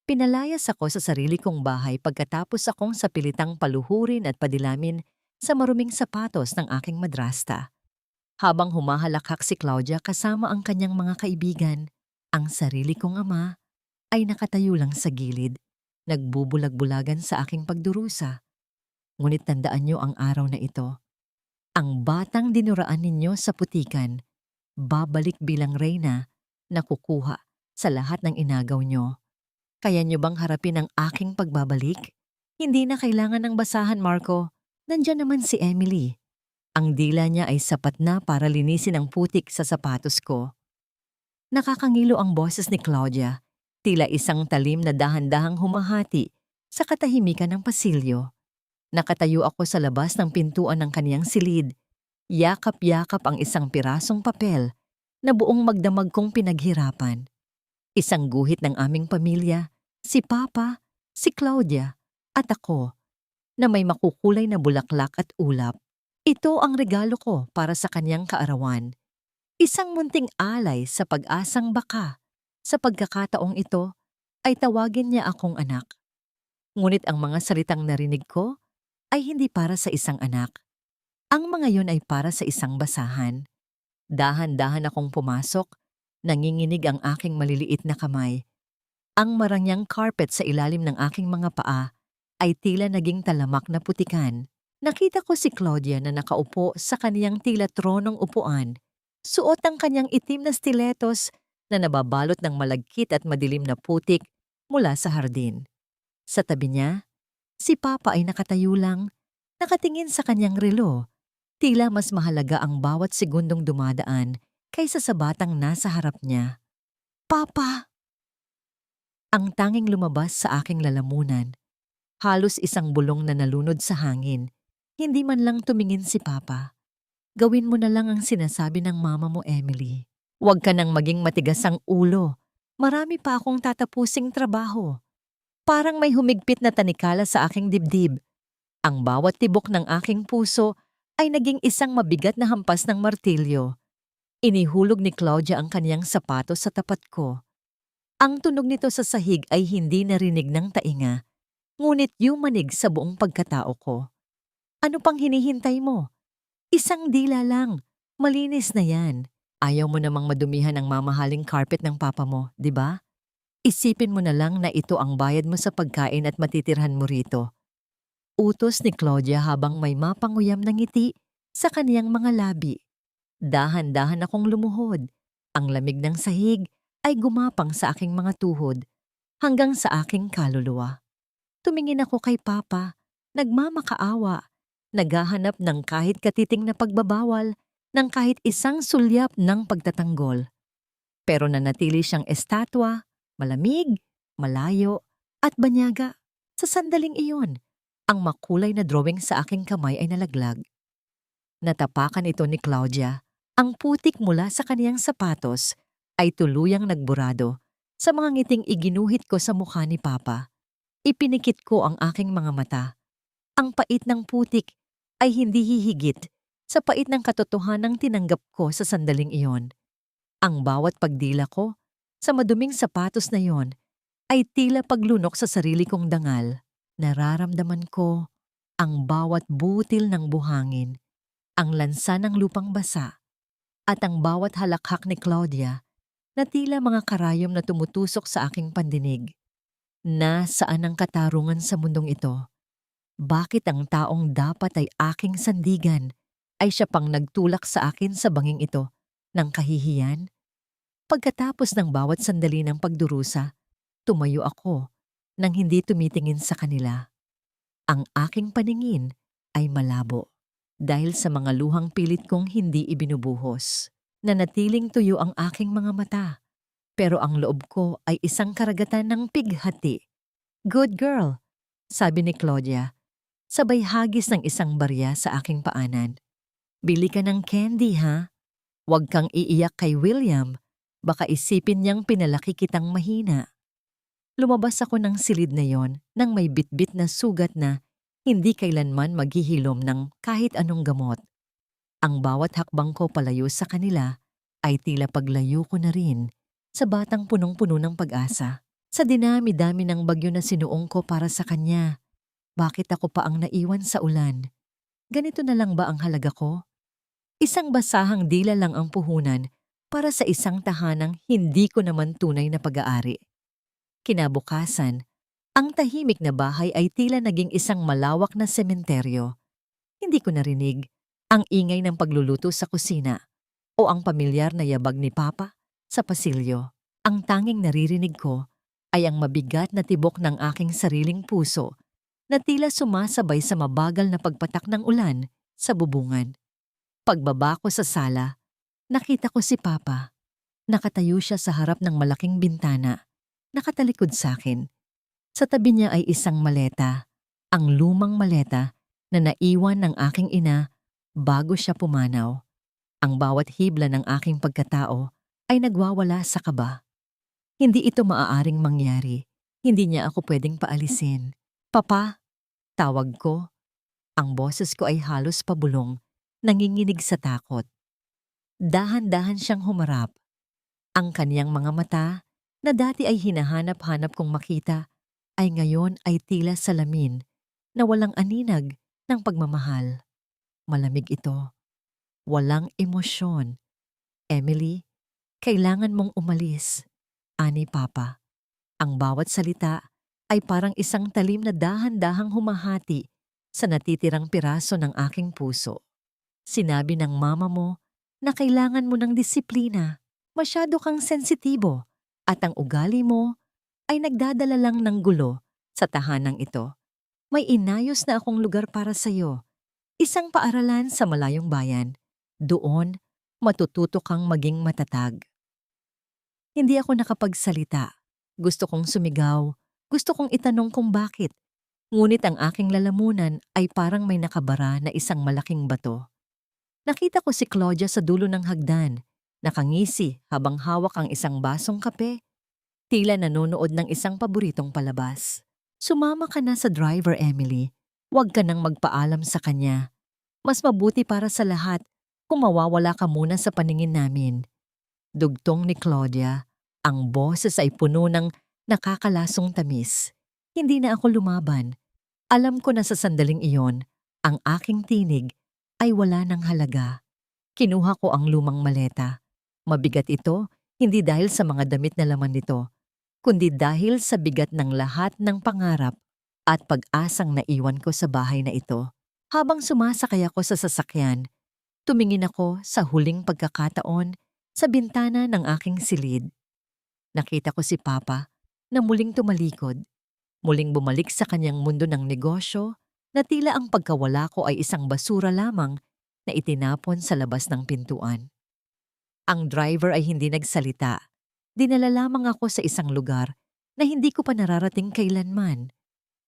Pinalayas ako sa sarili kong bahay pagkatapos akong sapilitang paluhurin at padilamin sa maruming sapatos ng aking madrasta. Habang humahalakhak si Claudia kasama ang kanyang mga kaibigan, ang sarili kong ama ay nakatayo lang sa gilid, nagbubulag-bulagan sa aking pagdurusa. Ngunit tandaan niyo ang araw na ito. Ang batang dinuraan ninyo sa putikan, babalik bilang reyna na kukuha sa lahat ng inagaw niyo. Kaya niyo bang harapin ang aking pagbabalik? Hindi na kailangan ng basahan, Marco. Nandiyan naman si Emily. Ang dila niya ay sapat na para linisin ang putik sa sapatos ko. Nakakangilo ang boses ni Claudia, tila isang talim na dahan-dahang humahati sa katahimikan ng pasilyo. Nakatayo ako sa labas ng pintuan ng kaniyang silid. Yakap-yakap ang isang pirasong papel na buong magdamag kong pinaghirapan. Isang guhit ng aming pamilya, si Papa, si Claudia, at ako, na may makukulay na bulaklak at ulap. Ito ang regalo ko para sa kanyang kaarawan. Isang munting alay sa pag-asang baka. Sa pagkakataong ito, ay tawagin niya akong anak. Ngunit ang mga salitang narinig ko ay hindi para sa isang anak. Ang mga yon ay para sa isang basahan. Dahan-dahan akong pumasok, nanginginig ang aking maliliit na kamay. Ang marangyang carpet sa ilalim ng aking mga paa ay tila naging talamak na putikan. Nakita ko si Claudia na nakaupo sa kaniyang tila tronong upuan. Suot ang kanyang itim na stilettos na nababalot ng malagkit at madilim na putik mula sa hardin. Sa tabi niya, si Papa ay nakatayo lang, nakatingin sa kanyang relo. Tila mas mahalaga ang bawat segundong dumadaan kaysa sa batang nasa harap niya. Papa! Ang tanging lumabas sa aking lalamunan. Halos isang bulong na nalunod sa hangin. Hindi man lang tumingin si Papa. Gawin mo na lang ang sinasabi ng mama mo, Emily. Huwag ka nang maging matigas ang ulo. Marami pa akong tatapusing trabaho. Parang may humigpit na tanikala sa aking dibdib. Ang bawat tibok ng aking puso ay naging isang mabigat na hampas ng martilyo. Inihulog ni Claudia ang kaniyang sapatos sa tapat ko. Ang tunog nito sa sahig ay hindi narinig ng tainga, ngunit yumanig sa buong pagkatao ko. Ano pang hinihintay mo? Isang dila lang. Malinis na yan. Ayaw mo namang madumihan ang mamahaling carpet ng papa mo, di ba? Isipin mo na lang na ito ang bayad mo sa pagkain at matitirhan mo rito. Utos ni Claudia habang may mapanguyam na ngiti sa kaniyang mga labi. Dahan-dahan akong lumuhod. Ang lamig ng sahig ay gumapang sa aking mga tuhod hanggang sa aking kaluluwa. Tumingin ako kay Papa, nagmamakaawa, naghahanap ng kahit katiting na pagbabawal, ng kahit isang sulyap ng pagtatanggol. Pero nanatili siyang estatwa, malamig, malayo, at banyaga. Sa sandaling iyon, ang makulay na drawing sa aking kamay ay nalaglag. Natapakan ito ni Claudia. Ang putik mula sa kaniyang sapatos ay tuluyang nagburado sa mga ngiting iginuhit ko sa mukha ni Papa. Ipinikit ko ang aking mga mata. Ang pait ng putik ay hindi hihigit sa pait ng katotohanang tinanggap ko sa sandaling iyon. Ang bawat pagdila ko sa maduming sapatos na iyon ay tila paglunok sa sarili kong dangal. Nararamdaman ko ang bawat butil ng buhangin, ang lansa ng lupang basa, at ang bawat halakhak ni Claudia na tila mga karayom na tumutusok sa aking pandinig. Nasaan ang katarungan sa mundong ito? Bakit ang taong dapat ay aking sandigan ay siya pang nagtulak sa akin sa banging ito ng kahihiyan? Pagkatapos ng bawat sandali ng pagdurusa, tumayo ako nang hindi tumitingin sa kanila. Ang aking paningin ay malabo dahil sa mga luhang pilit kong hindi ibinubuhos. Nanatiling tuyo ang aking mga mata, pero ang loob ko ay isang karagatan ng pighati. Good girl, sabi ni Claudia, sabay hagis ng isang barya sa aking paanan. Bili ka ng candy, ha? Huwag kang iiyak kay William, baka isipin niyang pinalaki kitang mahina. Lumabas ako ng silid na yon nang may bitbit na sugat na hindi kailanman maghihilom ng kahit anong gamot. Ang bawat hakbang ko palayo sa kanila ay tila paglayo ko na rin sa batang punong-puno ng pag-asa. Sa dinami-dami ng bagyo na sinuong ko para sa kanya, bakit ako pa ang naiwan sa ulan? Ganito na lang ba ang halaga ko? Isang basahang dila lang ang puhunan para sa isang tahanang hindi ko naman tunay na pag-aari. Kinabukasan, ang tahimik na bahay ay tila naging isang malawak na sementeryo. Hindi ko narinig ang ingay ng pagluluto sa kusina o ang pamilyar na yabag ni Papa sa pasilyo. Ang tanging naririnig ko ay ang mabigat na tibok ng aking sariling puso na tila sumasabay sa mabagal na pagpatak ng ulan sa bubungan. Pagbaba ko sa sala, nakita ko si Papa. Nakatayo siya sa harap ng malaking bintana, nakatalikod sa akin. Sa tabi niya ay isang maleta, ang lumang maleta na naiwan ng aking ina bago siya pumanaw. Ang bawat hibla ng aking pagkatao ay nagwawala sa kaba. Hindi ito maaaring mangyari. Hindi niya ako pwedeng paalisin. Papa, tawag ko. Ang boses ko ay halos pabulong, nanginginig sa takot. Dahan-dahan siyang humarap. Ang kaniyang mga mata, na dati ay hinahanap-hanap kong makita, ay ngayon ay tila salamin na walang aninag ng pagmamahal. Malamig ito. Walang emosyon. Emily, kailangan mong umalis. Ani Papa. Ang bawat salita ay parang isang talim na dahan-dahang humahati sa natitirang piraso ng aking puso. Sinabi ng mama mo na kailangan mo ng disiplina. Masyado kang sensitibo at ang ugali mo ay nagdadala lang ng gulo sa tahanang ito. May inayos na akong lugar para sa iyo. Isang paaralan sa malayong bayan. Doon, matututo kang maging matatag. Hindi ako nakapagsalita. Gusto kong sumigaw. Gusto kong itanong kung bakit. Ngunit ang aking lalamunan ay parang may nakabara na isang malaking bato. Nakita ko si Claudia sa dulo ng hagdan. Nakangisi habang hawak ang isang basong kape. Tila nanonood ng isang paboritong palabas. Sumama ka na sa driver, Emily. Huwag ka nang magpaalam sa kanya. Mas mabuti para sa lahat kung mawawala ka muna sa paningin namin. Dugtong ni Claudia, ang boses ay puno ng nakakalasong tamis. Hindi na ako lumaban. Alam ko na sa sandaling iyon, ang aking tinig ay wala ng halaga. Kinuha ko ang lumang maleta. Mabigat ito, hindi dahil sa mga damit na laman nito, kundi dahil sa bigat ng lahat ng pangarap at pag-asang naiwan ko sa bahay na ito. Habang sumasakay ako sa sasakyan, tumingin ako sa huling pagkakataon sa bintana ng aking silid. Nakita ko si Papa na muling tumalikod, muling bumalik sa kanyang mundo ng negosyo na tila ang pagkawala ko ay isang basura lamang na itinapon sa labas ng pintuan. Ang driver ay hindi nagsalita. Dinala lamang ako sa isang lugar na hindi ko pa nararating kailanman.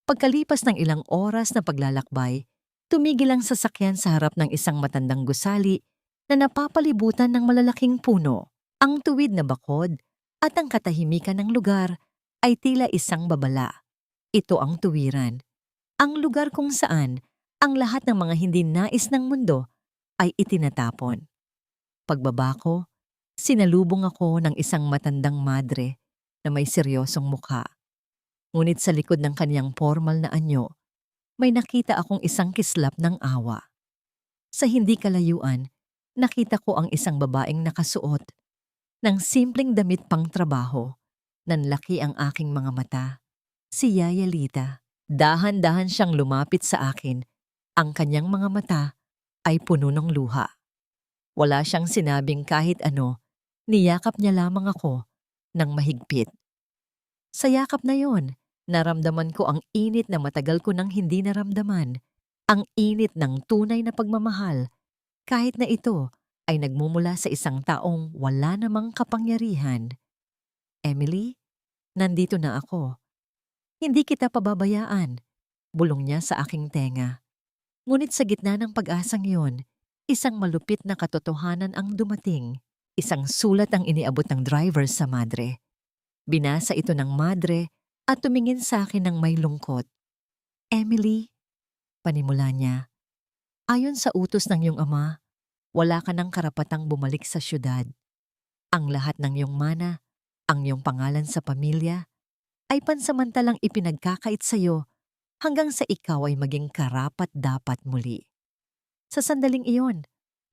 Pagkalipas ng ilang oras na paglalakbay, tumigil ang sasakyan sa harap ng isang matandang gusali na napapalibutan ng malalaking puno. Ang tuwid na bakod at ang katahimikan ng lugar ay tila isang babala. Ito ang tuwiran. Ang lugar kung saan ang lahat ng mga hindi nais ng mundo ay itinatapon. Pagbaba ko, sinalubong ako ng isang matandang madre na may seryosong mukha. Ngunit sa likod ng kaniyang formal na anyo, may nakita akong isang kislap ng awa. Sa hindi kalayuan, nakita ko ang isang babaeng nakasuot ng simpleng damit pang trabaho. Nanlaki ang aking mga mata. Si Yaya Lita. Dahan-dahan siyang lumapit sa akin. Ang kanyang mga mata ay puno ng luha. Wala siyang sinabing kahit ano, niyakap niya lamang ako ng mahigpit. Sa yakap na yon, naramdaman ko ang init na matagal ko nang hindi naramdaman. Ang init ng tunay na pagmamahal, kahit na ito ay nagmumula sa isang taong wala namang kapangyarihan. Emily, nandito na ako. Hindi kita pababayaan, bulong niya sa aking tenga. Ngunit sa gitna ng pag-asang yon, isang malupit na katotohanan ang dumating. Isang sulat ang iniabot ng driver sa madre. Binasa ito ng madre at tumingin sa akin ng may lungkot. Emily, panimula niya, ayon sa utos ng iyong ama, wala ka ng karapatang bumalik sa syudad. Ang lahat ng iyong mana, ang iyong pangalan sa pamilya, ay pansamantalang ipinagkakait sa'yo hanggang sa ikaw ay maging karapat-dapat muli. Sa sandaling iyon,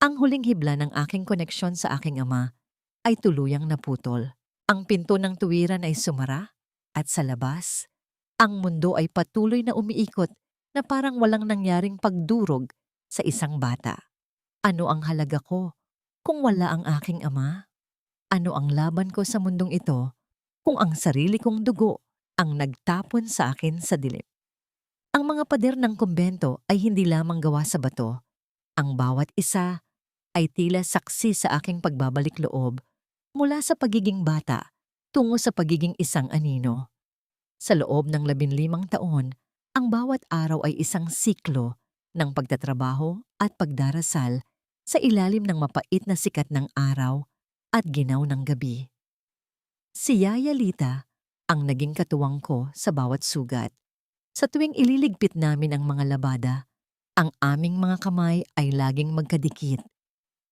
ang huling hibla ng aking koneksyon sa aking ama ay tuluyang naputol. Ang pinto ng tuwiran ay sumara at sa labas, ang mundo ay patuloy na umiikot na parang walang nangyaring pagdurog sa isang bata. Ano ang halaga ko kung wala ang aking ama? Ano ang laban ko sa mundong ito kung ang sarili kong dugo ang nagtapon sa akin sa dilim? Ang mga pader ng kumbento ay hindi lamang gawa sa bato. Ang bawat isa ay tila saksi sa aking pagbabalik loob mula sa pagiging bata tungo sa pagiging isang anino. Sa loob ng 15 taon, ang bawat araw ay isang siklo ng pagtatrabaho at pagdarasal sa ilalim ng mapait na sikat ng araw at ginaw ng gabi. Si Yaya Lita ang naging katuwang ko sa bawat sugat. Sa tuwing ililigpit namin ang mga labada, ang aming mga kamay ay laging magkadikit,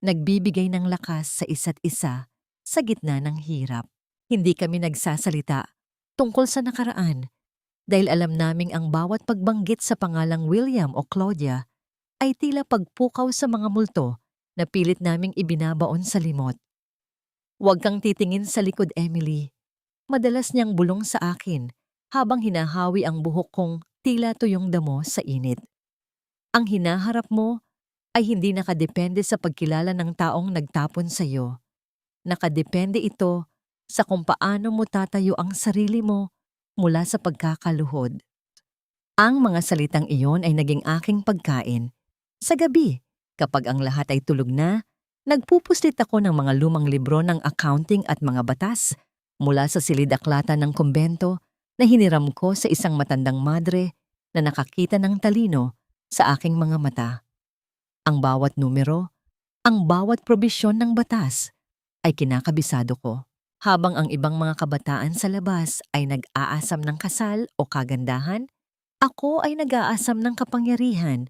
nagbibigay ng lakas sa isa't isa sa gitna ng hirap. Hindi kami nagsasalita tungkol sa nakaraan dahil alam naming ang bawat pagbanggit sa pangalang William o Claudia ay tila pagpukaw sa mga multo na pilit naming ibinabaon sa limot. Huwag kang titingin sa likod, Emily. Madalas niyang bulong sa akin habang hinahawi ang buhok kong tila tuyong damo sa init. Ang hinaharap mo ay hindi nakadepende sa pagkilala ng taong nagtapon sa iyo. Nakadepende ito sa kung paano mo tatayo ang sarili mo mula sa pagkakaluhod. Ang mga salitang iyon ay naging aking pagkain. Sa gabi, kapag ang lahat ay tulog na, nagpupuslit ako ng mga lumang libro ng accounting at mga batas mula sa silid-aklatan ng kumbento na hiniram ko sa isang matandang madre na nakakita ng talino sa aking mga mata. Ang bawat numero, ang bawat probisyon ng batas ay kinakabisado ko, habang ang ibang mga kabataan sa labas ay nag-aasam ng kasal o kagandahan, ako ay nag-aasam ng kapangyarihan,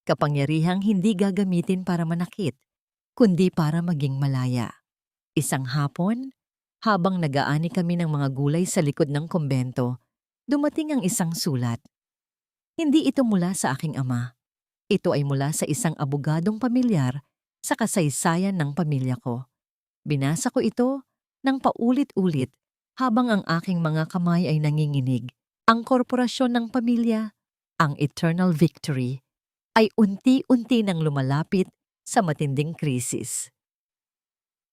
kapangyarihang hindi gagamitin para manakit, kundi para maging malaya. Isang hapon, habang nag-aani kami ng mga gulay sa likod ng kumbento, dumating ang isang sulat. Hindi ito mula sa aking ama. Ito ay mula sa isang abogadong pamilyar sa kasaysayan ng pamilya ko. Binasa ko ito ng paulit-ulit habang ang aking mga kamay ay nanginginig. Ang korporasyon ng pamilya, ang Eternal Victory, ay unti-unti nang lumalapit sa matinding krisis.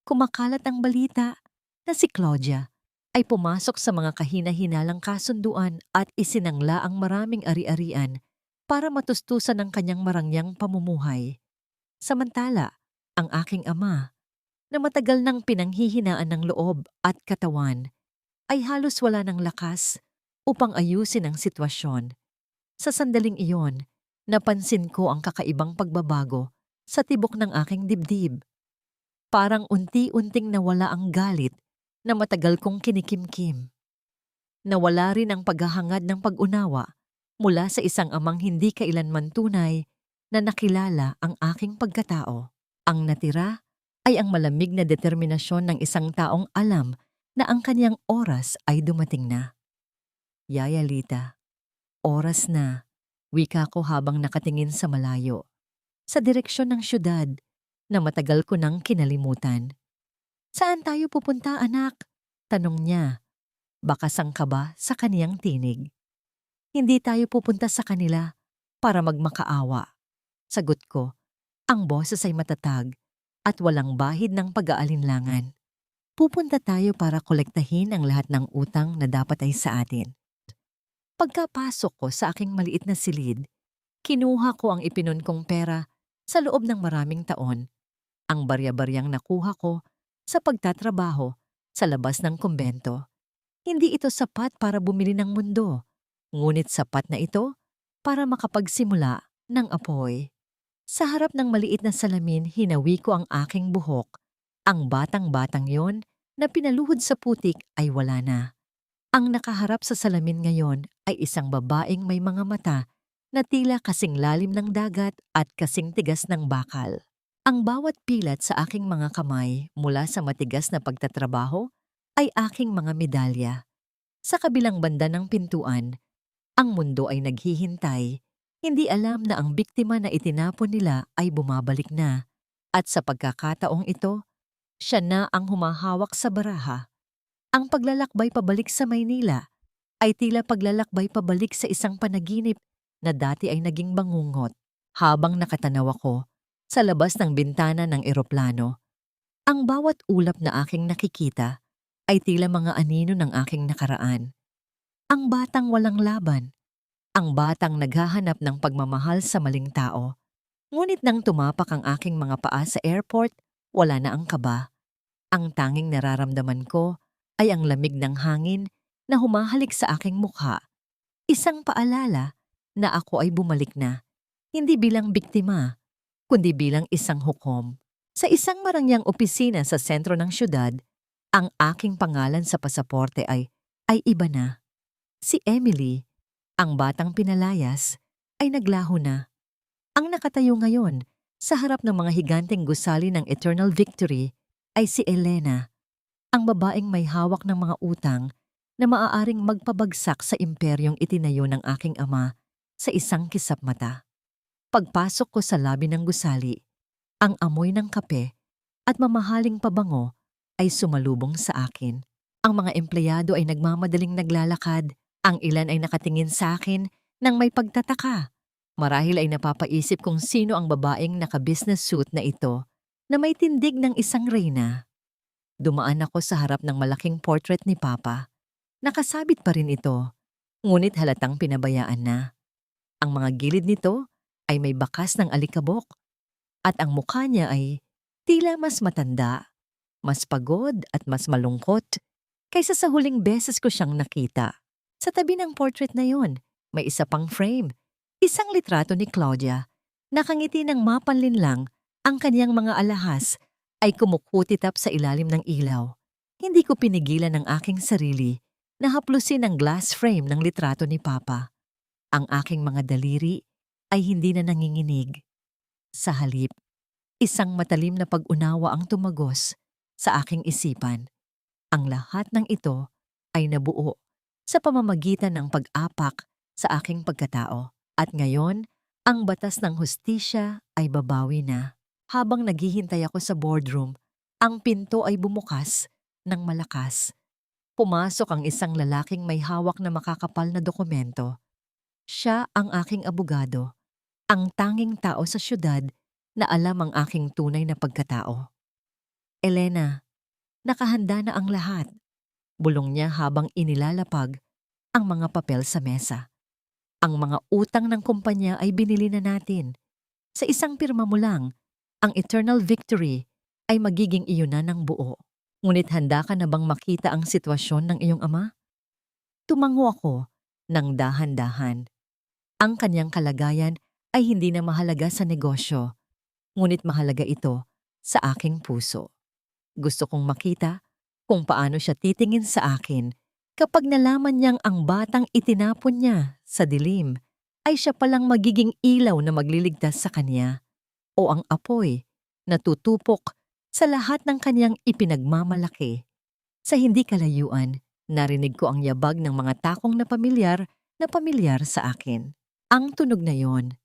Kumakalat ang balita na si Claudia ay pumasok sa mga kahina-hinalang kasunduan at isinangla ang maraming ari-arian para matustusan ang kanyang marangyang pamumuhay. Samantala, ang aking ama, na matagal nang pinanghihinaan ng loob at katawan, ay halos wala ng lakas upang ayusin ang sitwasyon. Sa sandaling iyon, napansin ko ang kakaibang pagbabago sa tibok ng aking dibdib. Parang unti-unting nawala ang galit na matagal kong kinikimkim. Nawala rin ang paghahangad ng pag-unawa mula sa isang amang hindi kailanman tunay na nakilala ang aking pagkatao. Ang natira ay ang malamig na determinasyon ng isang taong alam na ang kanyang oras ay dumating na. Yaya Lita, oras na, wika ko habang nakatingin sa malayo, sa direksyon ng syudad na matagal ko nang kinalimutan. Saan tayo pupunta, anak? Tanong niya. Bakasang kaba sa kaniyang tinig. Hindi tayo pupunta sa kanila para magmakaawa. Sagot ko, ang boses ay matatag at walang bahid ng pag-aalinlangan. Pupunta tayo para kolektahin ang lahat ng utang na dapat ay sa atin. Pagkapasok ko sa aking maliit na silid, kinuha ko ang ipinon kong pera sa loob ng maraming taon. Ang barya-baryang nakuha ko sa pagtatrabaho sa labas ng kumbento. Hindi ito sapat para bumili ng mundo, ngunit sapat na ito para makapagsimula ng apoy. Sa harap ng maliit na salamin, hinawi ko ang aking buhok. Ang batang-batang yon na pinaluhod sa putik ay wala na. Ang nakaharap sa salamin ngayon ay isang babaeng may mga mata na tila kasing lalim ng dagat at kasing tigas ng bakal. Ang bawat pilat sa aking mga kamay mula sa matigas na pagtatrabaho ay aking mga medalya. Sa kabilang banda ng pintuan, ang mundo ay naghihintay, hindi alam na ang biktima na itinapon nila ay bumabalik na. At sa pagkakataong ito, siya na ang humahawak sa baraha. Ang paglalakbay pabalik sa Maynila ay tila paglalakbay pabalik sa isang panaginip na dati ay naging bangungot. Habang nakatanaw ako sa labas ng bintana ng eroplano, ang bawat ulap na aking nakikita ay tila mga anino ng aking nakaraan. Ang batang walang laban, ang batang naghahanap ng pagmamahal sa maling tao. Ngunit nang tumapak ang aking mga paa sa airport, wala na ang kaba. Ang tanging nararamdaman ko ay ang lamig ng hangin na humahalik sa aking mukha. Isang paalala na ako ay bumalik na, hindi bilang biktima, kundi bilang isang hukom. Sa isang marangyang opisina sa sentro ng syudad, ang aking pangalan sa pasaporte ay iba na. Si Emily, ang batang pinalayas, ay naglaho na. Ang nakatayo ngayon sa harap ng mga higanteng gusali ng Eternal Victory ay si Elena, ang babaeng may hawak ng mga utang na maaaring magpabagsak sa imperyong itinayo ng aking ama sa isang kisap mata. Pagpasok ko sa labi ng gusali, ang amoy ng kape at mamahaling pabango ay sumalubong sa akin. Ang mga empleyado ay nagmamadaling naglalakad, ang ilan ay nakatingin sa akin nang may pagtataka. Marahil ay napapaisip kung sino ang babaeng naka-business suit na ito na may tindig ng isang reyna. Dumaan ako sa harap ng malaking portrait ni Papa. Nakasabit pa rin ito, ngunit halatang pinabayaan na. Ang mga gilid nito ay may bakas ng alikabok at ang mukha niya ay tila mas matanda, mas pagod at mas malungkot kaysa sa huling beses ko siyang nakita. Sa tabi ng portrait na yon, may isa pang frame, isang litrato ni Claudia. Nakangiti ng mapanlinlang, ang kaniyang mga alahas ay kumukutitap sa ilalim ng ilaw. Hindi ko pinigilan ang aking sarili na haplusin ang glass frame ng litrato ni Papa. Ang aking mga daliri ay hindi na nanginginig. Sa halip, isang matalim na pag-unawa ang tumagos sa aking isipan. Ang lahat ng ito ay nabuo sa pamamagitan ng pag-apak sa aking pagkatao. At ngayon, ang batas ng hustisya ay babawi na. Habang naghihintay ako sa boardroom, ang pinto ay bumukas ng malakas. Pumasok ang isang lalaking may hawak na makakapal na dokumento. Siya ang aking abogado, ang tanging tao sa syudad na alam ang aking tunay na pagkatao. Elena, nakahanda na ang lahat. Bulong niya habang inilalapag ang mga papel sa mesa. Ang mga utang ng kumpanya ay binili na natin. Sa isang pirma mo lang, ang Eternal Victory ay magiging iyon na ng buo. Ngunit handa ka na bang makita ang sitwasyon ng iyong ama? Tumango ako ng dahan-dahan. Ang kanyang kalagayan ay hindi na mahalaga sa negosyo, ngunit mahalaga ito sa aking puso. Gusto kong makita kung paano siya titingin sa akin kapag nalaman niyang ang batang itinapon niya sa dilim ay siya palang magiging ilaw na magliligtas sa kanya, o ang apoy na tutupok sa lahat ng kanyang ipinagmamalaki. Sa hindi kalayuan, narinig ko ang yabag ng mga takong na pamilyar sa akin. Ang tunog na yon,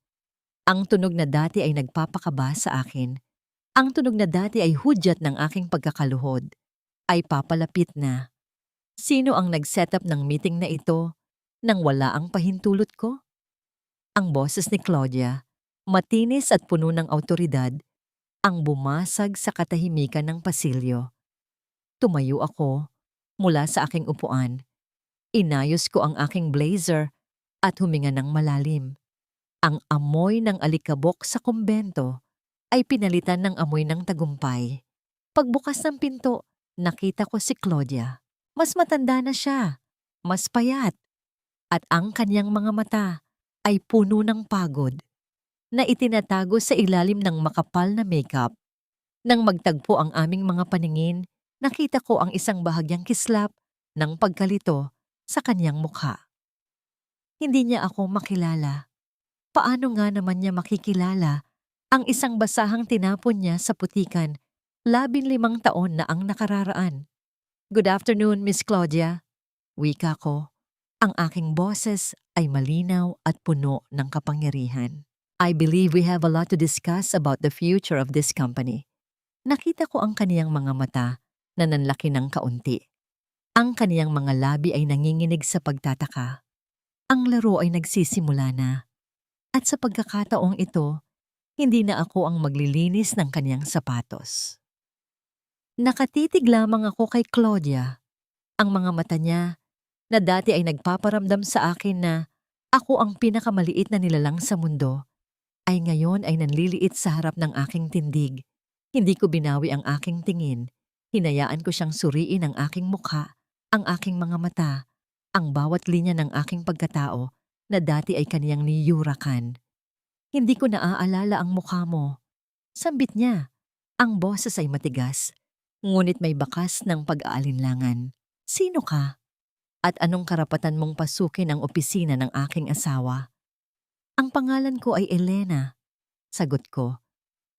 ang tunog na dati ay nagpapakaba sa akin, ang tunog na dati ay hudyat ng aking pagkakaluhod, ay papalapit na. Sino ang nag-set up ng meeting na ito nang wala ang pahintulot ko? Ang boses ni Claudia, matinis at puno ng awtoridad, ang bumasag sa katahimikan ng pasilyo. Tumayo ako mula sa aking upuan. Inayos ko ang aking blazer at huminga ng malalim. Ang amoy ng alikabok sa kumbento ay pinalitan ng amoy ng tagumpay. Pagbukas ng pinto, nakita ko si Claudia. Mas matanda na siya, mas payat, at ang kanyang mga mata ay puno ng pagod na itinatago sa ilalim ng makapal na makeup. Nang magtagpo ang aming mga paningin, nakita ko ang isang bahagyang kislap ng pagkalito sa kanyang mukha. Hindi niya ako makilala. Paano nga naman niya makikilala ang isang basahang tinapon niya sa putikan 15 taon na ang nakararaan? Good afternoon, Miss Claudia. Wika ko, ang aking boses ay malinaw at puno ng kapangyarihan. I believe we have a lot to discuss about the future of this company. Nakita ko ang kaniyang mga mata na nanlaki ng kaunti. Ang kaniyang mga labi ay nanginginig sa pagtataka. Ang laro ay nagsisimula na. At sa pagkakataong ito, hindi na ako ang maglilinis ng kaniyang sapatos. Nakatitig lamang ako kay Claudia. Ang mga mata niya na dati ay nagpaparamdam sa akin na ako ang pinakamaliit na nilalang sa mundo, ay ngayon ay nanliliit sa harap ng aking tindig. Hindi ko binawi ang aking tingin. Hinayaan ko siyang suriin ang aking mukha, ang aking mga mata, ang bawat linya ng aking pagkatao na dati ay kaniyang niyurakan. Hindi ko naaalala ang mukha mo. Sambit niya. Ang boses ay matigas, ngunit may bakas ng pag-aalinlangan. Sino ka? At anong karapatan mong pasukin ang opisina ng aking asawa? Ang pangalan ko ay Elena, sagot ko,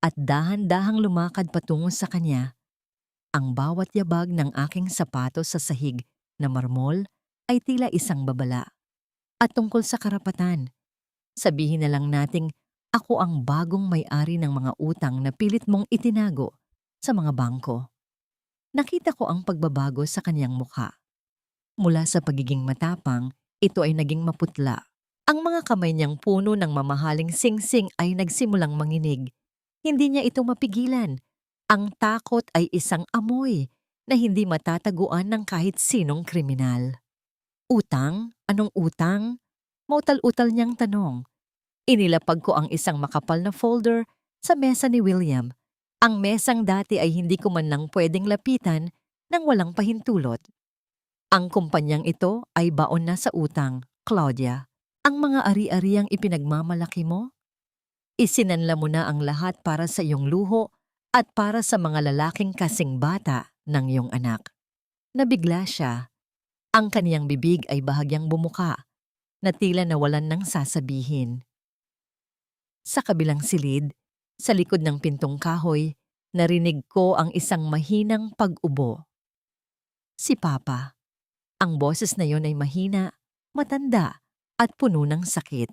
at dahan-dahang lumakad patungo sa kanya. Ang bawat yabag ng aking sapatos sa sahig na marmol ay tila isang babala. At tungkol sa karapatan, sabihin na lang nating ako ang bagong may-ari ng mga utang na pilit mong itinago sa mga bangko. Nakita ko ang pagbabago sa kanyang mukha. Mula sa pagiging matapang, ito ay naging maputla. Ang mga kamay niyang puno ng mamahaling singsing ay nagsimulang manginig. Hindi niya ito mapigilan. Ang takot ay isang amoy na hindi matataguan ng kahit sinong kriminal. Utang? Anong utang? Mautal-utal niyang tanong. Inilapag ko ang isang makapal na folder sa mesa ni William. Ang mesang dati ay hindi ko man lang pwedeng lapitan nang walang pahintulot. Ang kumpanyang ito ay baon na sa utang, Claudia. Ang mga ari-ariang ipinagmamalaki mo? Isinanla mo na ang lahat para sa iyong luho at para sa mga lalaking kasing bata ng iyong anak. Nabigla siya. Ang kaniyang bibig ay bahagyang bumuka, na tila nawalan ng sasabihin. Sa kabilang silid, sa likod ng pintong kahoy, narinig ko ang isang mahinang pag-ubo. Si Papa. Ang boses na yon ay mahina, matanda, at puno ng sakit.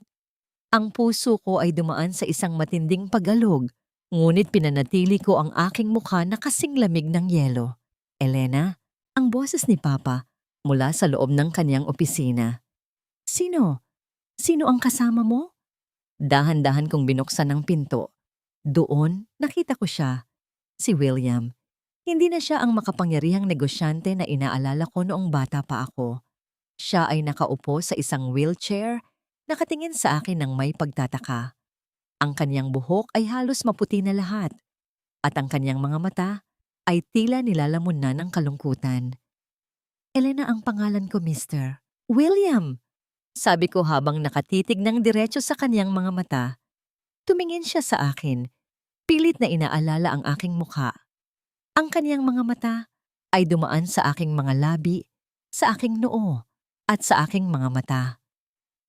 Ang puso ko ay dumaan sa isang matinding pag-alog, ngunit pinanatili ko ang aking mukha na kasing lamig ng yelo. Elena, ang boses ni Papa mula sa loob ng kanyang opisina. Sino? Sino ang kasama mo? Dahan-dahan kong binuksan ang pinto. Doon, nakita ko siya. Si William. Hindi na siya ang makapangyarihang negosyante na inaalala ko noong bata pa ako. Siya ay nakaupo sa isang wheelchair, nakatingin sa akin ng may pagtataka. Ang kanyang buhok ay halos maputi na lahat, at ang kanyang mga mata ay tila nilalamon na ng kalungkutan. Elena ang pangalan ko, Mr. William! Sabi ko habang nakatitig ng diretso sa kanyang mga mata. Tumingin siya sa akin, pilit na inaalala ang aking mukha. Ang kaniyang mga mata ay dumaan sa aking mga labi, sa aking noo, at sa aking mga mata.